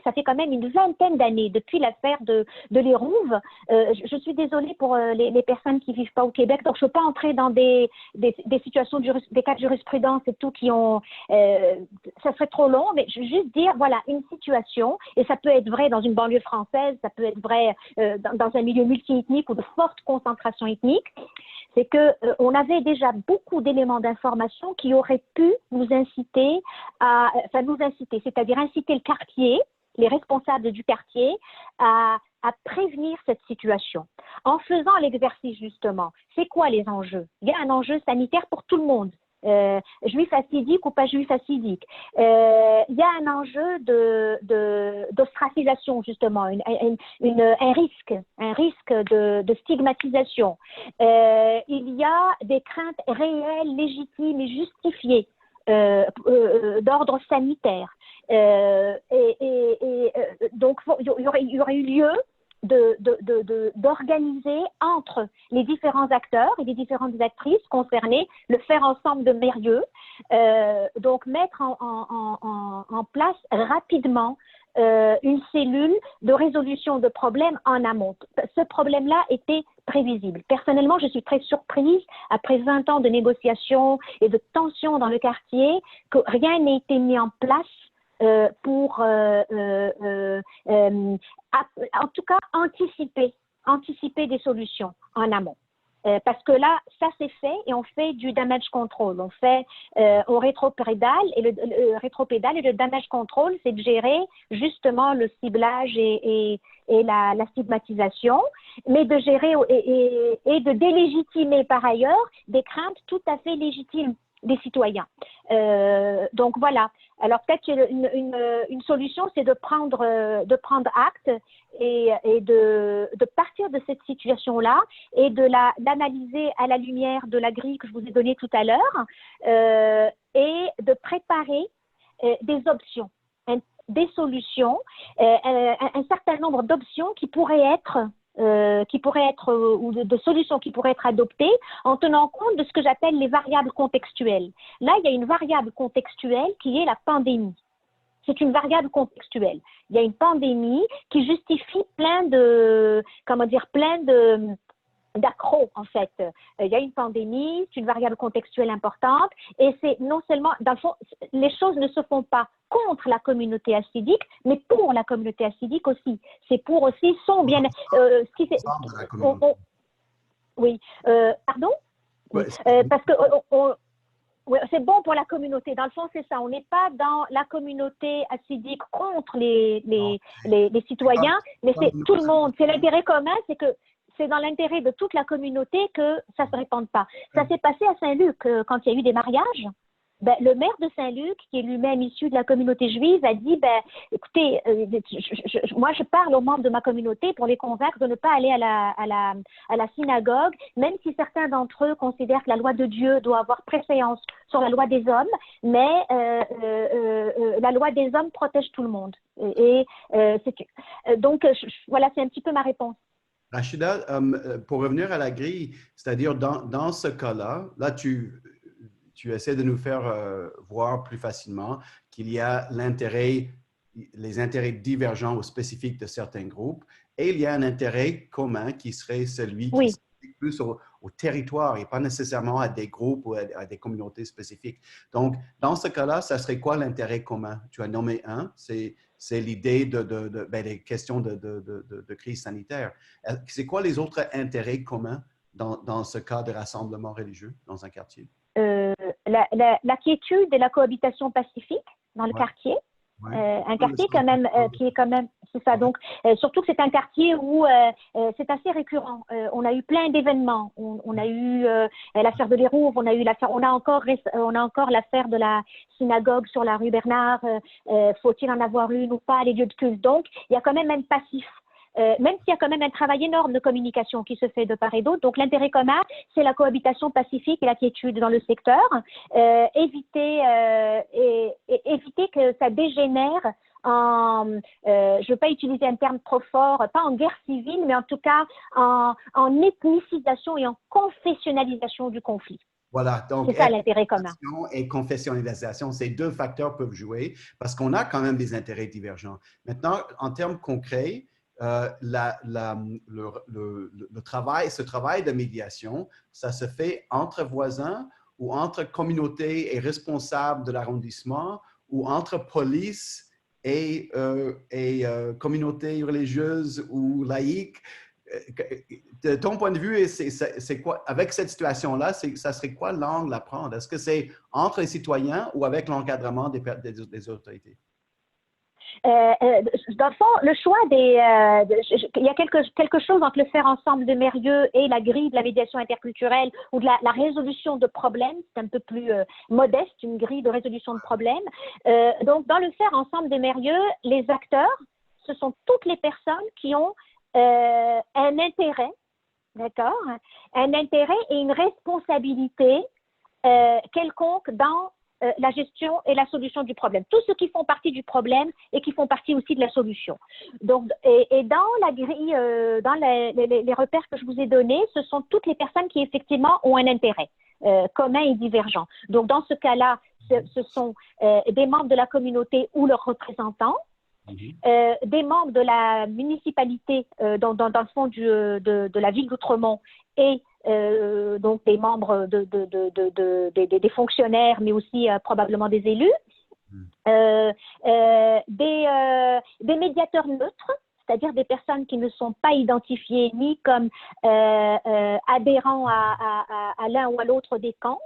ça fait quand même une vingtaine d'années depuis l'affaire de Lérouve. Je suis désolée pour les personnes qui vivent pas au Québec. Donc, je ne veux pas entrer dans des situations, des cas de jurisprudence et tout qui ont... ça serait trop long, mais je veux juste dire, voilà, une situation, et ça peut être vrai dans une banlieue française, ça peut être vrai dans un milieu multiethnique ou de forte concentration ethnique, c'est qu'on avait déjà beaucoup d'éléments d'information qui auraient pu nous inciter, c'est-à-dire inciter le quartier, les responsables du quartier, à prévenir cette situation. En faisant l'exercice justement, c'est quoi les enjeux? Il y a un enjeu sanitaire pour tout le monde. juif hassidique ou pas juif hassidique. Il y a un enjeu d'ostracisation, justement, un risque de stigmatisation. Il y a des craintes réelles, légitimes et justifiées d'ordre sanitaire. Donc, il y aurait eu lieu d'organiser entre les différents acteurs et les différentes actrices concernées le faire ensemble de merveilleux, donc mettre en place rapidement une cellule de résolution de problèmes en amont. Ce problème-là était prévisible. Personnellement, je suis très surprise, après 20 ans de négociations et de tensions dans le quartier, que rien n'ait été mis en place pour, en tout cas, anticiper des solutions en amont. Parce que là, ça c'est fait et on fait du damage control. On rétropédale et le damage control, c'est de gérer justement le ciblage et la stigmatisation, mais de gérer et de délégitimer par ailleurs des craintes tout à fait légitimes des citoyens. Donc voilà. Alors peut-être une solution, c'est de prendre acte et de partir de cette situation-là et de l'analyser à la lumière de la grille que je vous ai donnée tout à l'heure et de préparer des options, des solutions, un certain nombre d'options qui pourraient être ou de solutions qui pourraient être adoptées en tenant compte de ce que j'appelle les variables contextuelles. Là, il y a une variable contextuelle qui est la pandémie. C'est une variable contextuelle. Il y a une pandémie qui justifie plein d'accros, en fait. Il y a une pandémie, c'est une variable contextuelle importante, et c'est non seulement, dans le fond, les choses ne se font pas contre la communauté hassidique, mais pour la communauté hassidique aussi. C'est pour aussi son bien... oui. Pardon? Ouais, parce que c'est bon pour la communauté. Dans le fond, c'est ça. On n'est pas dans la communauté hassidique contre les citoyens, mais c'est tout le monde. C'est l'intérêt commun, c'est que c'est dans l'intérêt de toute la communauté que ça ne se répande pas. Ça s'est passé à Saint-Luc quand il y a eu des mariages. Le maire de Saint-Luc, qui est lui-même issu de la communauté juive, a dit écoutez, moi je parle aux membres de ma communauté pour les convaincre de ne pas aller à la synagogue, même si certains d'entre eux considèrent que la loi de Dieu doit avoir préséance sur la loi des hommes, mais la loi des hommes protège tout le monde. Donc voilà, c'est un petit peu ma réponse. Rachida, pour revenir à la grille, c'est-à-dire dans ce cas-là, là tu essaies de nous faire voir plus facilement qu'il y a les intérêts divergents ou spécifiques de certains groupes et il y a un intérêt commun qui serait celui qui s'applique plus au territoire et pas nécessairement à des groupes ou à des communautés spécifiques. Donc, dans ce cas-là, ça serait quoi l'intérêt commun? Tu as nommé un, c'est l'idée des questions de crise sanitaire. C'est quoi les autres intérêts communs dans ce cas de rassemblement religieux dans un quartier? La quiétude et la cohabitation pacifique dans le quartier. Un quartier quand même qui est quand même, c'est ça. Donc, surtout que c'est un quartier où c'est assez récurrent. On a eu plein d'événements. On a eu l'affaire de l'Hérouvre, on a encore l'affaire de la synagogue sur la rue Bernard. Faut-il en avoir une ou pas, les lieux de culte. Donc, il y a quand même un passif. Même s'il y a quand même un travail énorme de communication qui se fait de part et d'autre. Donc, l'intérêt commun, c'est la cohabitation pacifique et la quiétude dans le secteur. Éviter que ça dégénère en, je ne veux pas utiliser un terme trop fort, pas en guerre civile, mais en tout cas en ethnicisation et en confessionnalisation du conflit. Voilà, donc c'est ça l'intérêt commun. Et confessionnalisation, ces deux facteurs peuvent jouer parce qu'on a quand même des intérêts divergents. Maintenant, en termes concrets, ce travail de médiation, ça se fait entre voisins ou entre communautés et responsables de l'arrondissement ou entre police et communautés religieuses ou laïques. De ton point de vue, c'est quoi, avec cette situation-là, ça serait quoi l'angle à prendre? Est-ce que c'est entre les citoyens ou avec l'encadrement des autorités? Dans le fond, le choix il y a quelque chose entre le faire ensemble de Mérieux et la grille de la médiation interculturelle ou de la résolution de problèmes. C'est un peu plus modeste, une grille de résolution de problèmes. Donc, dans le faire ensemble de Mérieux, les acteurs, ce sont toutes les personnes qui ont un intérêt, d'accord, un intérêt et une responsabilité quelconque dans la gestion et la solution du problème. Tous ceux qui font partie du problème et qui font partie aussi de la solution. Donc, et dans la grille, dans les repères que je vous ai donnés, ce sont toutes les personnes qui effectivement ont un intérêt commun et divergent. Donc, dans ce cas-là, ce sont des membres de la communauté ou leurs représentants, des membres de la municipalité, dans le fond de la ville d'Outremont et donc des membres des fonctionnaires, mais aussi probablement des élus, des médiateurs neutres, c'est-à-dire des personnes qui ne sont pas identifiées ni comme adhérents à l'un ou à l'autre des camps,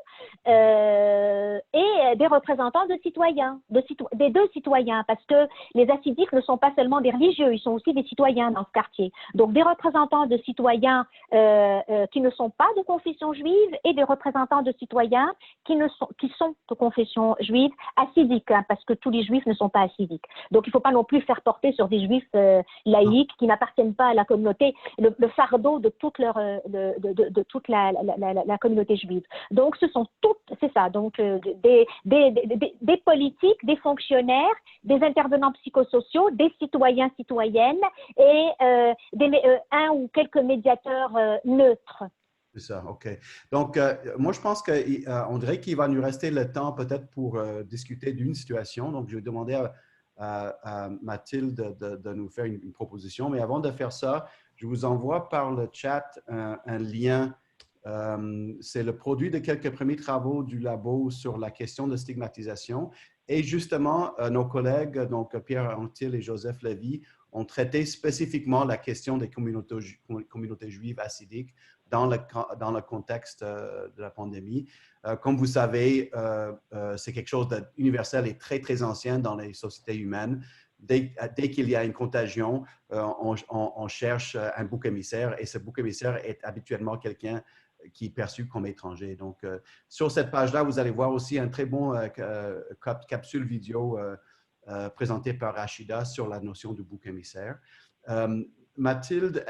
et des représentants de citoyens, des deux citoyens, parce que les hassidiques ne sont pas seulement des religieux, ils sont aussi des citoyens dans ce quartier. Donc des représentants de citoyens qui ne sont pas de confession juive et des représentants de citoyens qui sont de confession juive hassidique, hein, parce que tous les juifs ne sont pas hassidiques. Donc il ne faut pas non plus faire porter sur des juifs laïcs qui n'appartiennent pas à la communauté le fardeau de toute la communauté juive. Donc ce sont toutes, c'est ça, donc des politiques, des fonctionnaires, des intervenants psychosociaux, des citoyens, citoyennes et un ou quelques médiateurs neutres. C'est ça, OK. Donc, moi, je pense qu'on dirait qu'il va nous rester le temps peut-être pour discuter d'une situation. Donc, je vais demander à Mathilde de nous faire une proposition. Mais avant de faire ça, je vous envoie par le chat un lien. C'est le produit de quelques premiers travaux du labo sur la question de stigmatisation. Et justement, nos collègues, donc Pierre Anctil et Joseph Lévy, ont traité spécifiquement la question des communautés juives hassidiques dans le contexte de la pandémie. Comme vous savez, c'est quelque chose d'universel et très, très ancien dans les sociétés humaines. Dès qu'il y a une contagion, on cherche un bouc émissaire et ce bouc émissaire est habituellement quelqu'un qui est perçu comme étranger. Donc, sur cette page-là, vous allez voir aussi un très bon capsule vidéo présentée par Rachida sur la notion du bouc émissaire. Mathilde,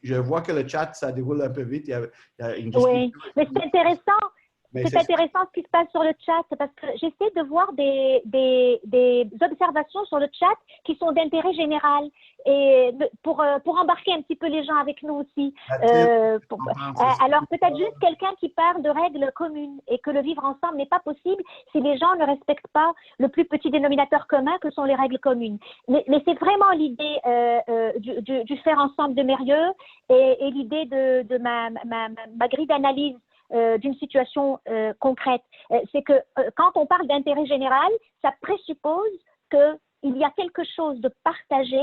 je vois que le chat, ça déroule un peu vite. Il y a une discussion. Oui, mais c'est intéressant. C'est intéressant ce qui se passe sur le chat parce que j'essaie de voir des observations sur le chat qui sont d'intérêt général et pour embarquer un petit peu les gens avec nous aussi. Alors peut-être juste quelqu'un qui parle de règles communes et que le vivre ensemble n'est pas possible si les gens ne respectent pas le plus petit dénominateur commun que sont les règles communes. Mais c'est vraiment l'idée du faire ensemble de Mérieux et l'idée de ma grille d'analyse d'une situation concrète. C'est que quand on parle d'intérêt général, ça présuppose qu'il y a quelque chose de partagé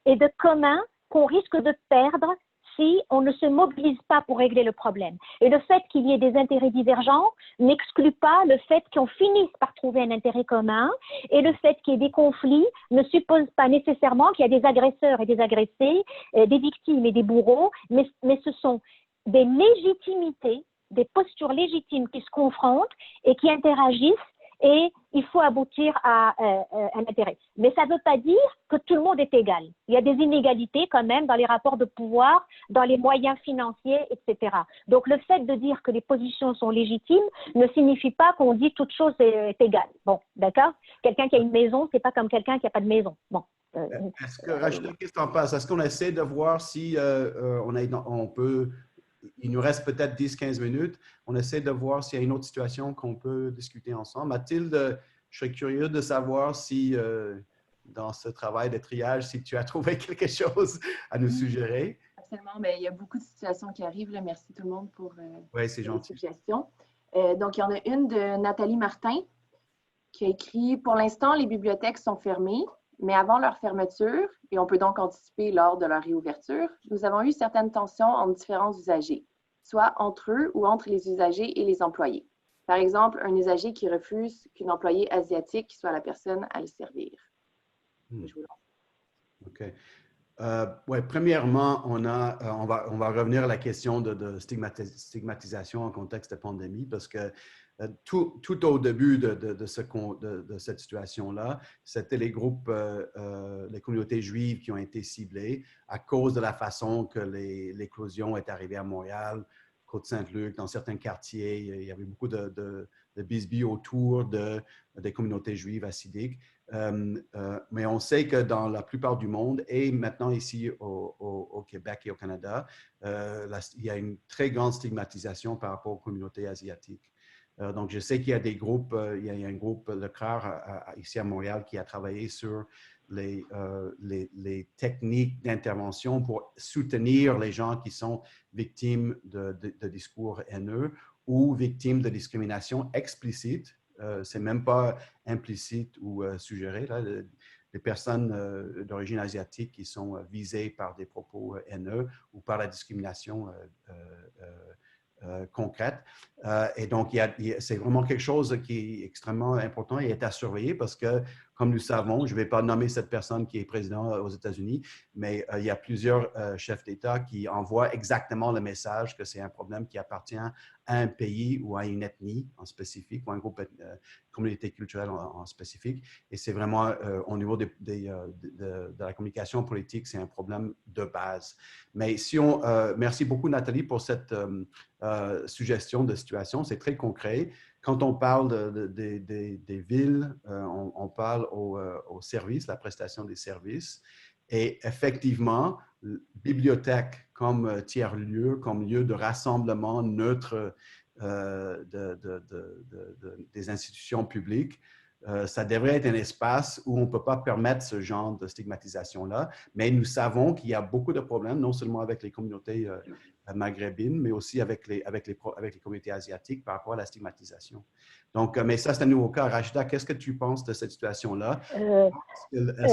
et de commun qu'on risque de perdre si on ne se mobilise pas pour régler le problème. Et le fait qu'il y ait des intérêts divergents n'exclut pas le fait qu'on finisse par trouver un intérêt commun, et le fait qu'il y ait des conflits ne suppose pas nécessairement qu'il y a des agresseurs et des agressés, des victimes et des bourreaux, mais ce sont des légitimités, des postures légitimes qui se confrontent et qui interagissent, et il faut aboutir à un intérêt. Mais ça ne veut pas dire que tout le monde est égal. Il y a des inégalités quand même dans les rapports de pouvoir, dans les moyens financiers, etc. Donc le fait de dire que les positions sont légitimes ne signifie pas qu'on dit toute chose est égale. Bon, d'accord? Quelqu'un qui a une maison, c'est pas comme quelqu'un qui n'a pas de maison. Bon. Est-ce que, Rachida, qu'est-ce que tu en penses? Est-ce qu'on essaie de voir si on peut... Il nous reste peut-être 10-15 minutes. On essaie de voir s'il y a une autre situation qu'on peut discuter ensemble. Mathilde, je serais curieux de savoir si, dans ce travail de triage, si tu as trouvé quelque chose à nous suggérer. Absolument. Bien, il y a beaucoup de situations qui arrivent. Là. Merci tout le monde pour ouais, c'est gentil. les suggestions. Donc, il y en a une de Nathalie Martin qui a écrit « Pour l'instant, les bibliothèques sont fermées. Mais avant leur fermeture, et on peut donc anticiper lors de leur réouverture, nous avons eu certaines tensions entre différents usagers, soit entre eux ou entre les usagers et les employés. Par exemple, un usager qui refuse qu'une employée asiatique soit la personne à le servir. Je vous lance. OK. Ouais, premièrement, on va revenir à la question de stigmatisation en contexte de pandémie parce que tout au début de cette situation-là, c'était les groupes, les communautés juives qui ont été ciblées à cause de la façon que l'éclosion est arrivée à Montréal, Côte-Saint-Luc, dans certains quartiers. Il y avait beaucoup de bisbilles autour des communautés juives hassidiques. Mais on sait que dans la plupart du monde et maintenant ici au Québec et au Canada, il y a une très grande stigmatisation par rapport aux communautés asiatiques. Donc, je sais qu'il y a des groupes, il y a un groupe, le CRAR, ici à Montréal, qui a travaillé sur les techniques d'intervention pour soutenir les gens qui sont victimes de discours haineux ou victimes de discrimination explicite. C'est même pas implicite ou suggéré. Là, les personnes d'origine asiatique qui sont visées par des propos haineux ou par la discrimination concrète. Et donc, c'est vraiment quelque chose qui est extrêmement important et est à surveiller parce que, comme nous savons, je ne vais pas nommer cette personne qui est président aux États-Unis, mais il y a plusieurs chefs d'État qui envoient exactement le message que c'est un problème qui appartient à un pays ou à une ethnie en spécifique ou à un groupe, communauté culturelle en spécifique. Et c'est vraiment, au niveau de la communication politique, c'est un problème de base. Mais merci beaucoup, Nathalie, pour cette suggestion de situation. C'est très concret. Quand on parle des villes, on parle aux services, la prestation des services. Et effectivement, bibliothèque comme tiers-lieu, comme lieu de rassemblement neutre des institutions publiques, ça devrait être un espace où on ne peut pas permettre ce genre de stigmatisation-là. Mais nous savons qu'il y a beaucoup de problèmes, non seulement avec les communautés maghrébines, mais aussi avec les communautés asiatiques par rapport à la stigmatisation. Donc, mais ça, c'est un nouveau cas. Rachida, qu'est-ce que tu penses de cette situation-là?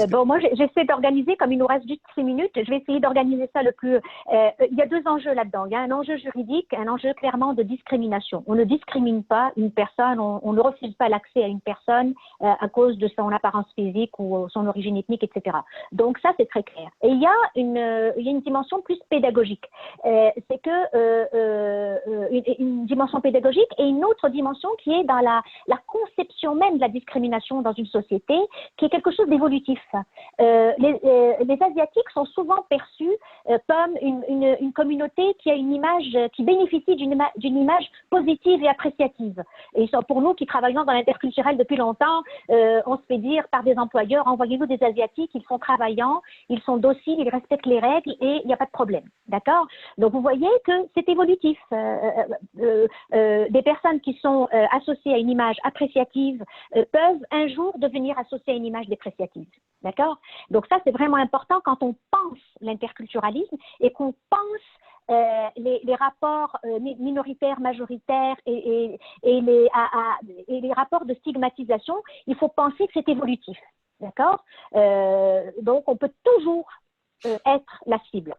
Bon, moi, j'essaie d'organiser, comme il nous reste juste 6 minutes, je vais essayer d'organiser ça le plus... il y a 2 enjeux là-dedans. Il y a un enjeu juridique, un enjeu clairement de discrimination. On ne discrimine pas une personne, on ne refuse pas l'accès à une personne à cause de son apparence physique ou son origine ethnique, etc. Donc ça, c'est très clair. Et il y a une dimension plus pédagogique. C'est que une dimension pédagogique et une autre dimension qui est dans la conception même de la discrimination dans une société, qui est quelque chose d'évolutif. Les Asiatiques sont souvent perçus comme une communauté qui a une image, qui bénéficie d'une image positive et appréciative. Et pour nous qui travaillons dans l'interculturel depuis longtemps, on se fait dire par des employeurs, envoyez-nous des Asiatiques, ils sont travaillants, ils sont dociles, ils respectent les règles et il n'y a pas de problème. D'accord? Donc vous voyez que c'est évolutif. Des personnes qui sont associées à une image appréciative peuvent un jour devenir associées à une image dépréciative. D'accord? Donc ça, c'est vraiment important quand on pense l'interculturalisme et qu'on pense les rapports minoritaires, majoritaires et les rapports de stigmatisation. Il faut penser que c'est évolutif. D'accord? Donc, on peut toujours être la cible.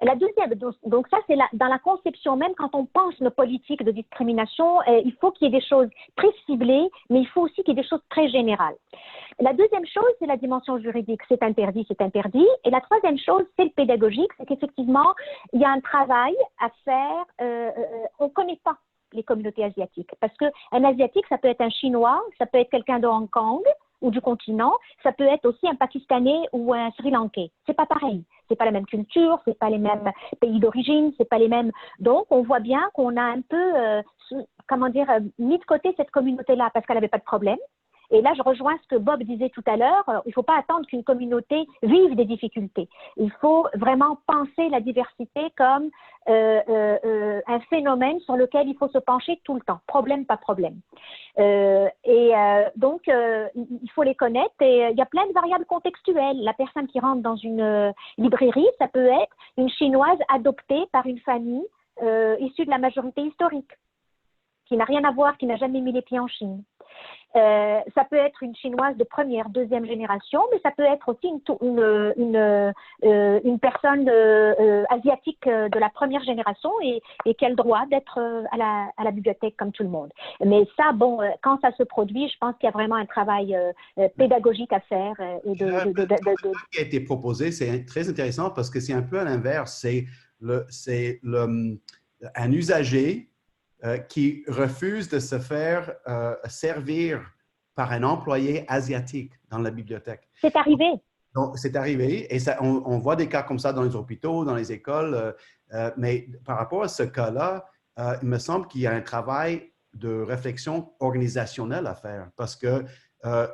La deuxième, donc ça c'est dans la conception même, quand on pense nos politiques de discrimination, il faut qu'il y ait des choses très ciblées, mais il faut aussi qu'il y ait des choses très générales. La deuxième chose, c'est la dimension juridique, c'est interdit, c'est interdit. Et la troisième chose, c'est le pédagogique, c'est qu'effectivement, il y a un travail à faire, on ne connaît pas les communautés asiatiques, parce qu'un Asiatique, ça peut être un Chinois, ça peut être quelqu'un de Hong Kong, ou du continent, ça peut être aussi un Pakistanais ou un Sri Lankais. C'est pas pareil. C'est pas la même culture, c'est pas les mêmes pays d'origine, c'est pas les mêmes. Donc, on voit bien qu'on a un peu, mis de côté cette communauté-là parce qu'elle n'avait pas de problème. Et là, je rejoins ce que Bob disait tout à l'heure. Il ne faut pas attendre qu'une communauté vive des difficultés. Il faut vraiment penser la diversité comme un phénomène sur lequel il faut se pencher tout le temps. Problème, pas problème. Donc, il faut les connaître. Et il y a plein de variables contextuelles. La personne qui rentre dans une librairie, ça peut être une Chinoise adoptée par une famille issue de la majorité historique, qui n'a rien à voir, qui n'a jamais mis les pieds en Chine. Ça peut être une chinoise de première, deuxième génération, mais ça peut être aussi une personne asiatique de la première génération et qui a le droit d'être à la bibliothèque comme tout le monde. Mais ça, bon, quand ça se produit, je pense qu'il y a vraiment un travail pédagogique à faire. Ce qui a été proposé, c'est très intéressant parce que c'est un peu à l'inverse. C'est un usager qui refuse de se faire servir par un employé asiatique dans la bibliothèque. C'est arrivé. Donc, c'est arrivé et ça, on voit des cas comme ça dans les hôpitaux, dans les écoles, mais par rapport à ce cas-là, il me semble qu'il y a un travail de réflexion organisationnelle à faire parce que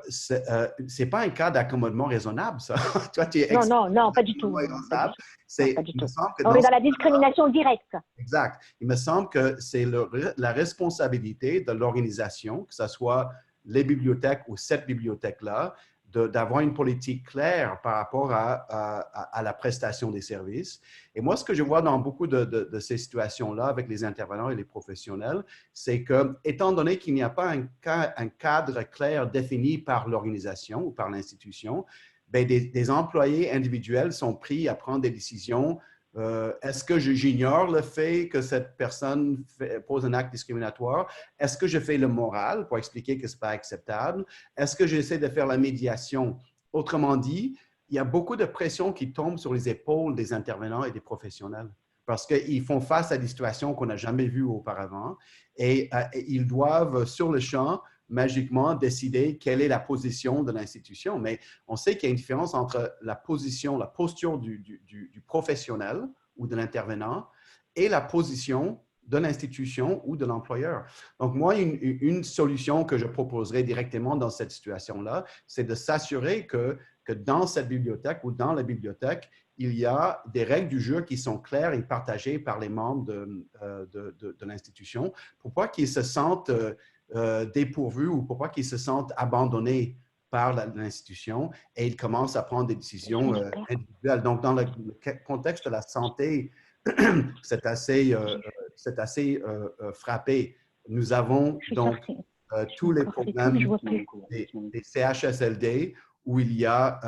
c'est pas un cas d'accommodement raisonnable, ça. Toi, tu es non, pas du tout. On est dans la discrimination directe. Exact. Il me semble que c'est la responsabilité de l'organisation, que ce soit les bibliothèques ou cette bibliothèque-là, d'avoir une politique claire par rapport à la prestation des services. Et moi, ce que je vois dans beaucoup de ces situations-là avec les intervenants et les professionnels, c'est que, étant donné qu'il n'y a pas un cadre clair défini par l'organisation ou par l'institution, bien, des employés individuels sont pris à prendre des décisions. Est-ce que j'ignore le fait que cette personne pose un acte discriminatoire? Est-ce que je fais le moral pour expliquer que ce n'est pas acceptable? Est-ce que j'essaie de faire la médiation? Autrement dit, il y a beaucoup de pression qui tombe sur les épaules des intervenants et des professionnels parce qu'ils font face à des situations qu'on n'a jamais vues auparavant et ils doivent, sur le champ, magiquement décider quelle est la position de l'institution. Mais on sait qu'il y a une différence entre la posture du professionnel ou de l'intervenant et la position de l'institution ou de l'employeur. Donc, moi, une solution que je proposerais directement dans cette situation-là, c'est de s'assurer que dans cette bibliothèque ou dans la bibliothèque, il y a des règles du jeu qui sont claires et partagées par les membres de l'institution pour pas qu'ils se sentent dépourvus ou pour pas qu'ils se sentent abandonnés par l'institution et ils commencent à prendre des décisions individuelles. Donc, dans le contexte de la santé, c'est assez frappé. Nous avons donc tous les problèmes des CHSLD où il y a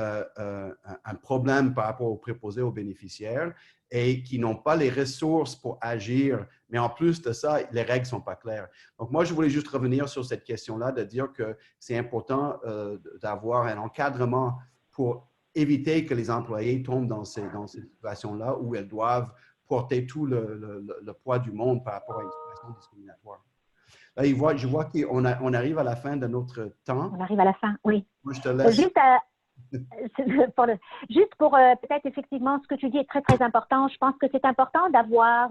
un problème par rapport aux préposés aux bénéficiaires et qui n'ont pas les ressources pour agir. Mais en plus de ça, les règles ne sont pas claires. Donc, moi, je voulais juste revenir sur cette question-là, de dire que c'est important d'avoir un encadrement pour éviter que les employés tombent dans ces situations-là où elles doivent porter tout le poids du monde par rapport à une situation discriminatoire. Là, je vois qu'on arrive à la fin de notre temps. On arrive à la fin, oui. Moi, je te laisse. Juste pour peut-être effectivement, ce que tu dis est très, très important. Je pense que c'est important d'avoir,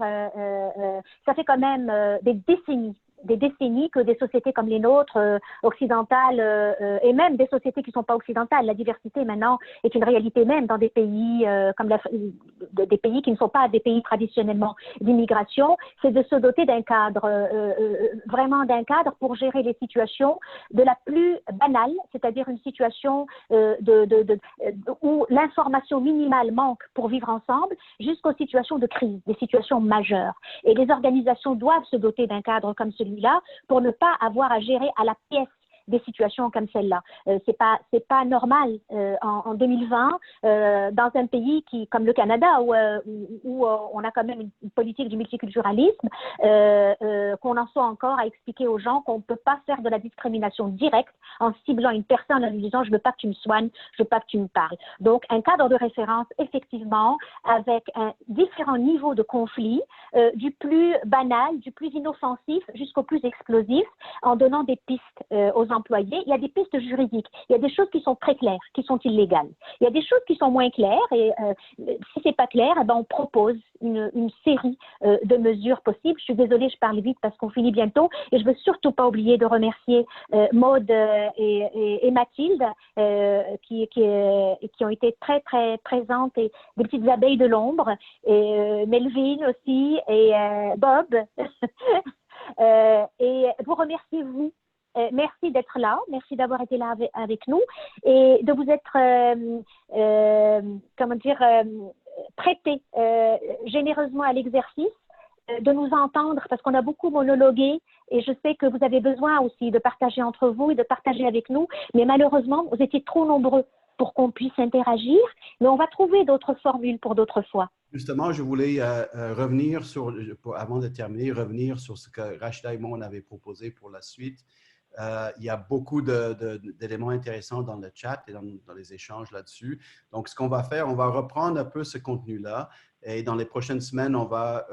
ça fait quand même des décennies que des sociétés comme les nôtres, occidentales, et même des sociétés qui ne sont pas occidentales, la diversité maintenant est une réalité même dans des pays comme des pays qui ne sont pas des pays traditionnellement d'immigration, c'est de se doter d'un cadre, vraiment d'un cadre pour gérer les situations de la plus banale, c'est-à-dire une situation où l'information minimale manque pour vivre ensemble, jusqu'aux situations de crise, des situations majeures. Et les organisations doivent se doter d'un cadre comme celui-là pour ne pas avoir à gérer à la pièce des situations comme celle-là. C'est pas normal en 2020 dans un pays comme le Canada où on a quand même une politique du multiculturalisme qu'on en soit encore à expliquer aux gens qu'on ne peut pas faire de la discrimination directe en ciblant une personne en lui disant je veux pas que tu me soignes, je veux pas que tu me parles. Donc un cadre de référence effectivement avec différents niveaux de conflit du plus banal, du plus inoffensif jusqu'au plus explosif en donnant des pistes aux employés. Il y a des pistes juridiques. Il y a des choses qui sont très claires, qui sont illégales. Il y a des choses qui sont moins claires et si c'est pas clair, on propose une série de mesures possibles. Je suis désolée, je parle vite parce qu'on finit bientôt et je veux surtout pas oublier de remercier Maude et Mathilde qui ont été très, très présentes et des petites abeilles de l'ombre et Melvin aussi et Bob. Et vous remerciez vous. Merci d'être là, merci d'avoir été là avec nous et de vous être, prêté généreusement à l'exercice de nous entendre parce qu'on a beaucoup monologué et je sais que vous avez besoin aussi de partager entre vous et de partager avec nous. Mais malheureusement, vous étiez trop nombreux pour qu'on puisse interagir. Mais on va trouver d'autres formules pour d'autres fois. Justement, je voulais revenir sur, avant de terminer, revenir sur ce que Rachida et moi on avait proposé pour la suite. Il y a beaucoup d'éléments intéressants dans le chat et dans les échanges là-dessus. Donc, ce qu'on va faire, on va reprendre un peu ce contenu-là et dans les prochaines semaines, on va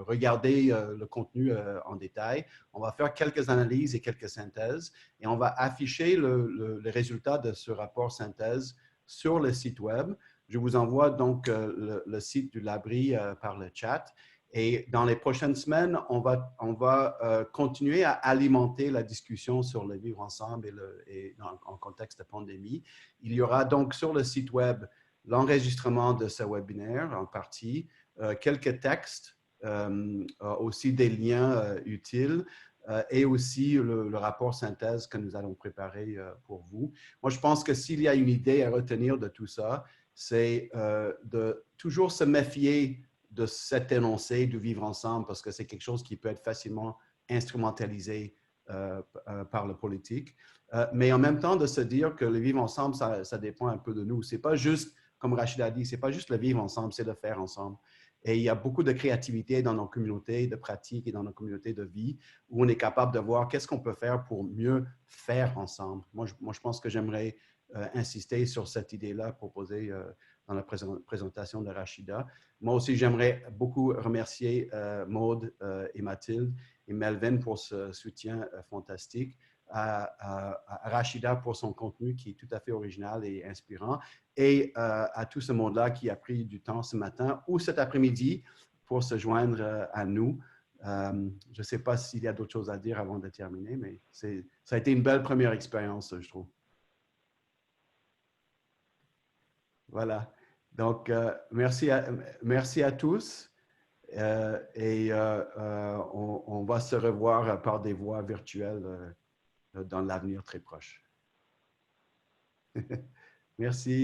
regarder le contenu en détail. On va faire quelques analyses et quelques synthèses et on va afficher les résultats de ce rapport synthèse sur le site web. Je vous envoie donc le site du Labri par le chat. Et dans les prochaines semaines, on va continuer à alimenter la discussion sur le vivre ensemble en contexte de pandémie. Il y aura donc sur le site web l'enregistrement de ce webinaire en partie, quelques textes, aussi des liens utiles et aussi le rapport synthèse que nous allons préparer pour vous. Moi, je pense que s'il y a une idée à retenir de tout ça, c'est de toujours se méfier de cet énoncé du vivre ensemble parce que c'est quelque chose qui peut être facilement instrumentalisé par le politique. Mais en même temps, de se dire que le vivre ensemble, ça dépend un peu de nous. C'est pas juste, comme Rachida a dit, c'est pas juste le vivre ensemble, c'est le faire ensemble. Et il y a beaucoup de créativité dans nos communautés de pratique et dans nos communautés de vie où on est capable de voir qu'est-ce qu'on peut faire pour mieux faire ensemble. Moi, je pense que j'aimerais insister sur cette idée-là proposée dans la présentation de Rachida. Moi aussi, j'aimerais beaucoup remercier Maude et Mathilde et Melvin pour ce soutien fantastique, à Rachida pour son contenu qui est tout à fait original et inspirant, et à tout ce monde-là qui a pris du temps ce matin ou cet après-midi pour se joindre à nous. Je ne sais pas s'il y a d'autres choses à dire avant de terminer, mais ça a été une belle première expérience, je trouve. Voilà. Donc, merci à tous et on va se revoir par des voies virtuelles dans l'avenir très proche. Merci.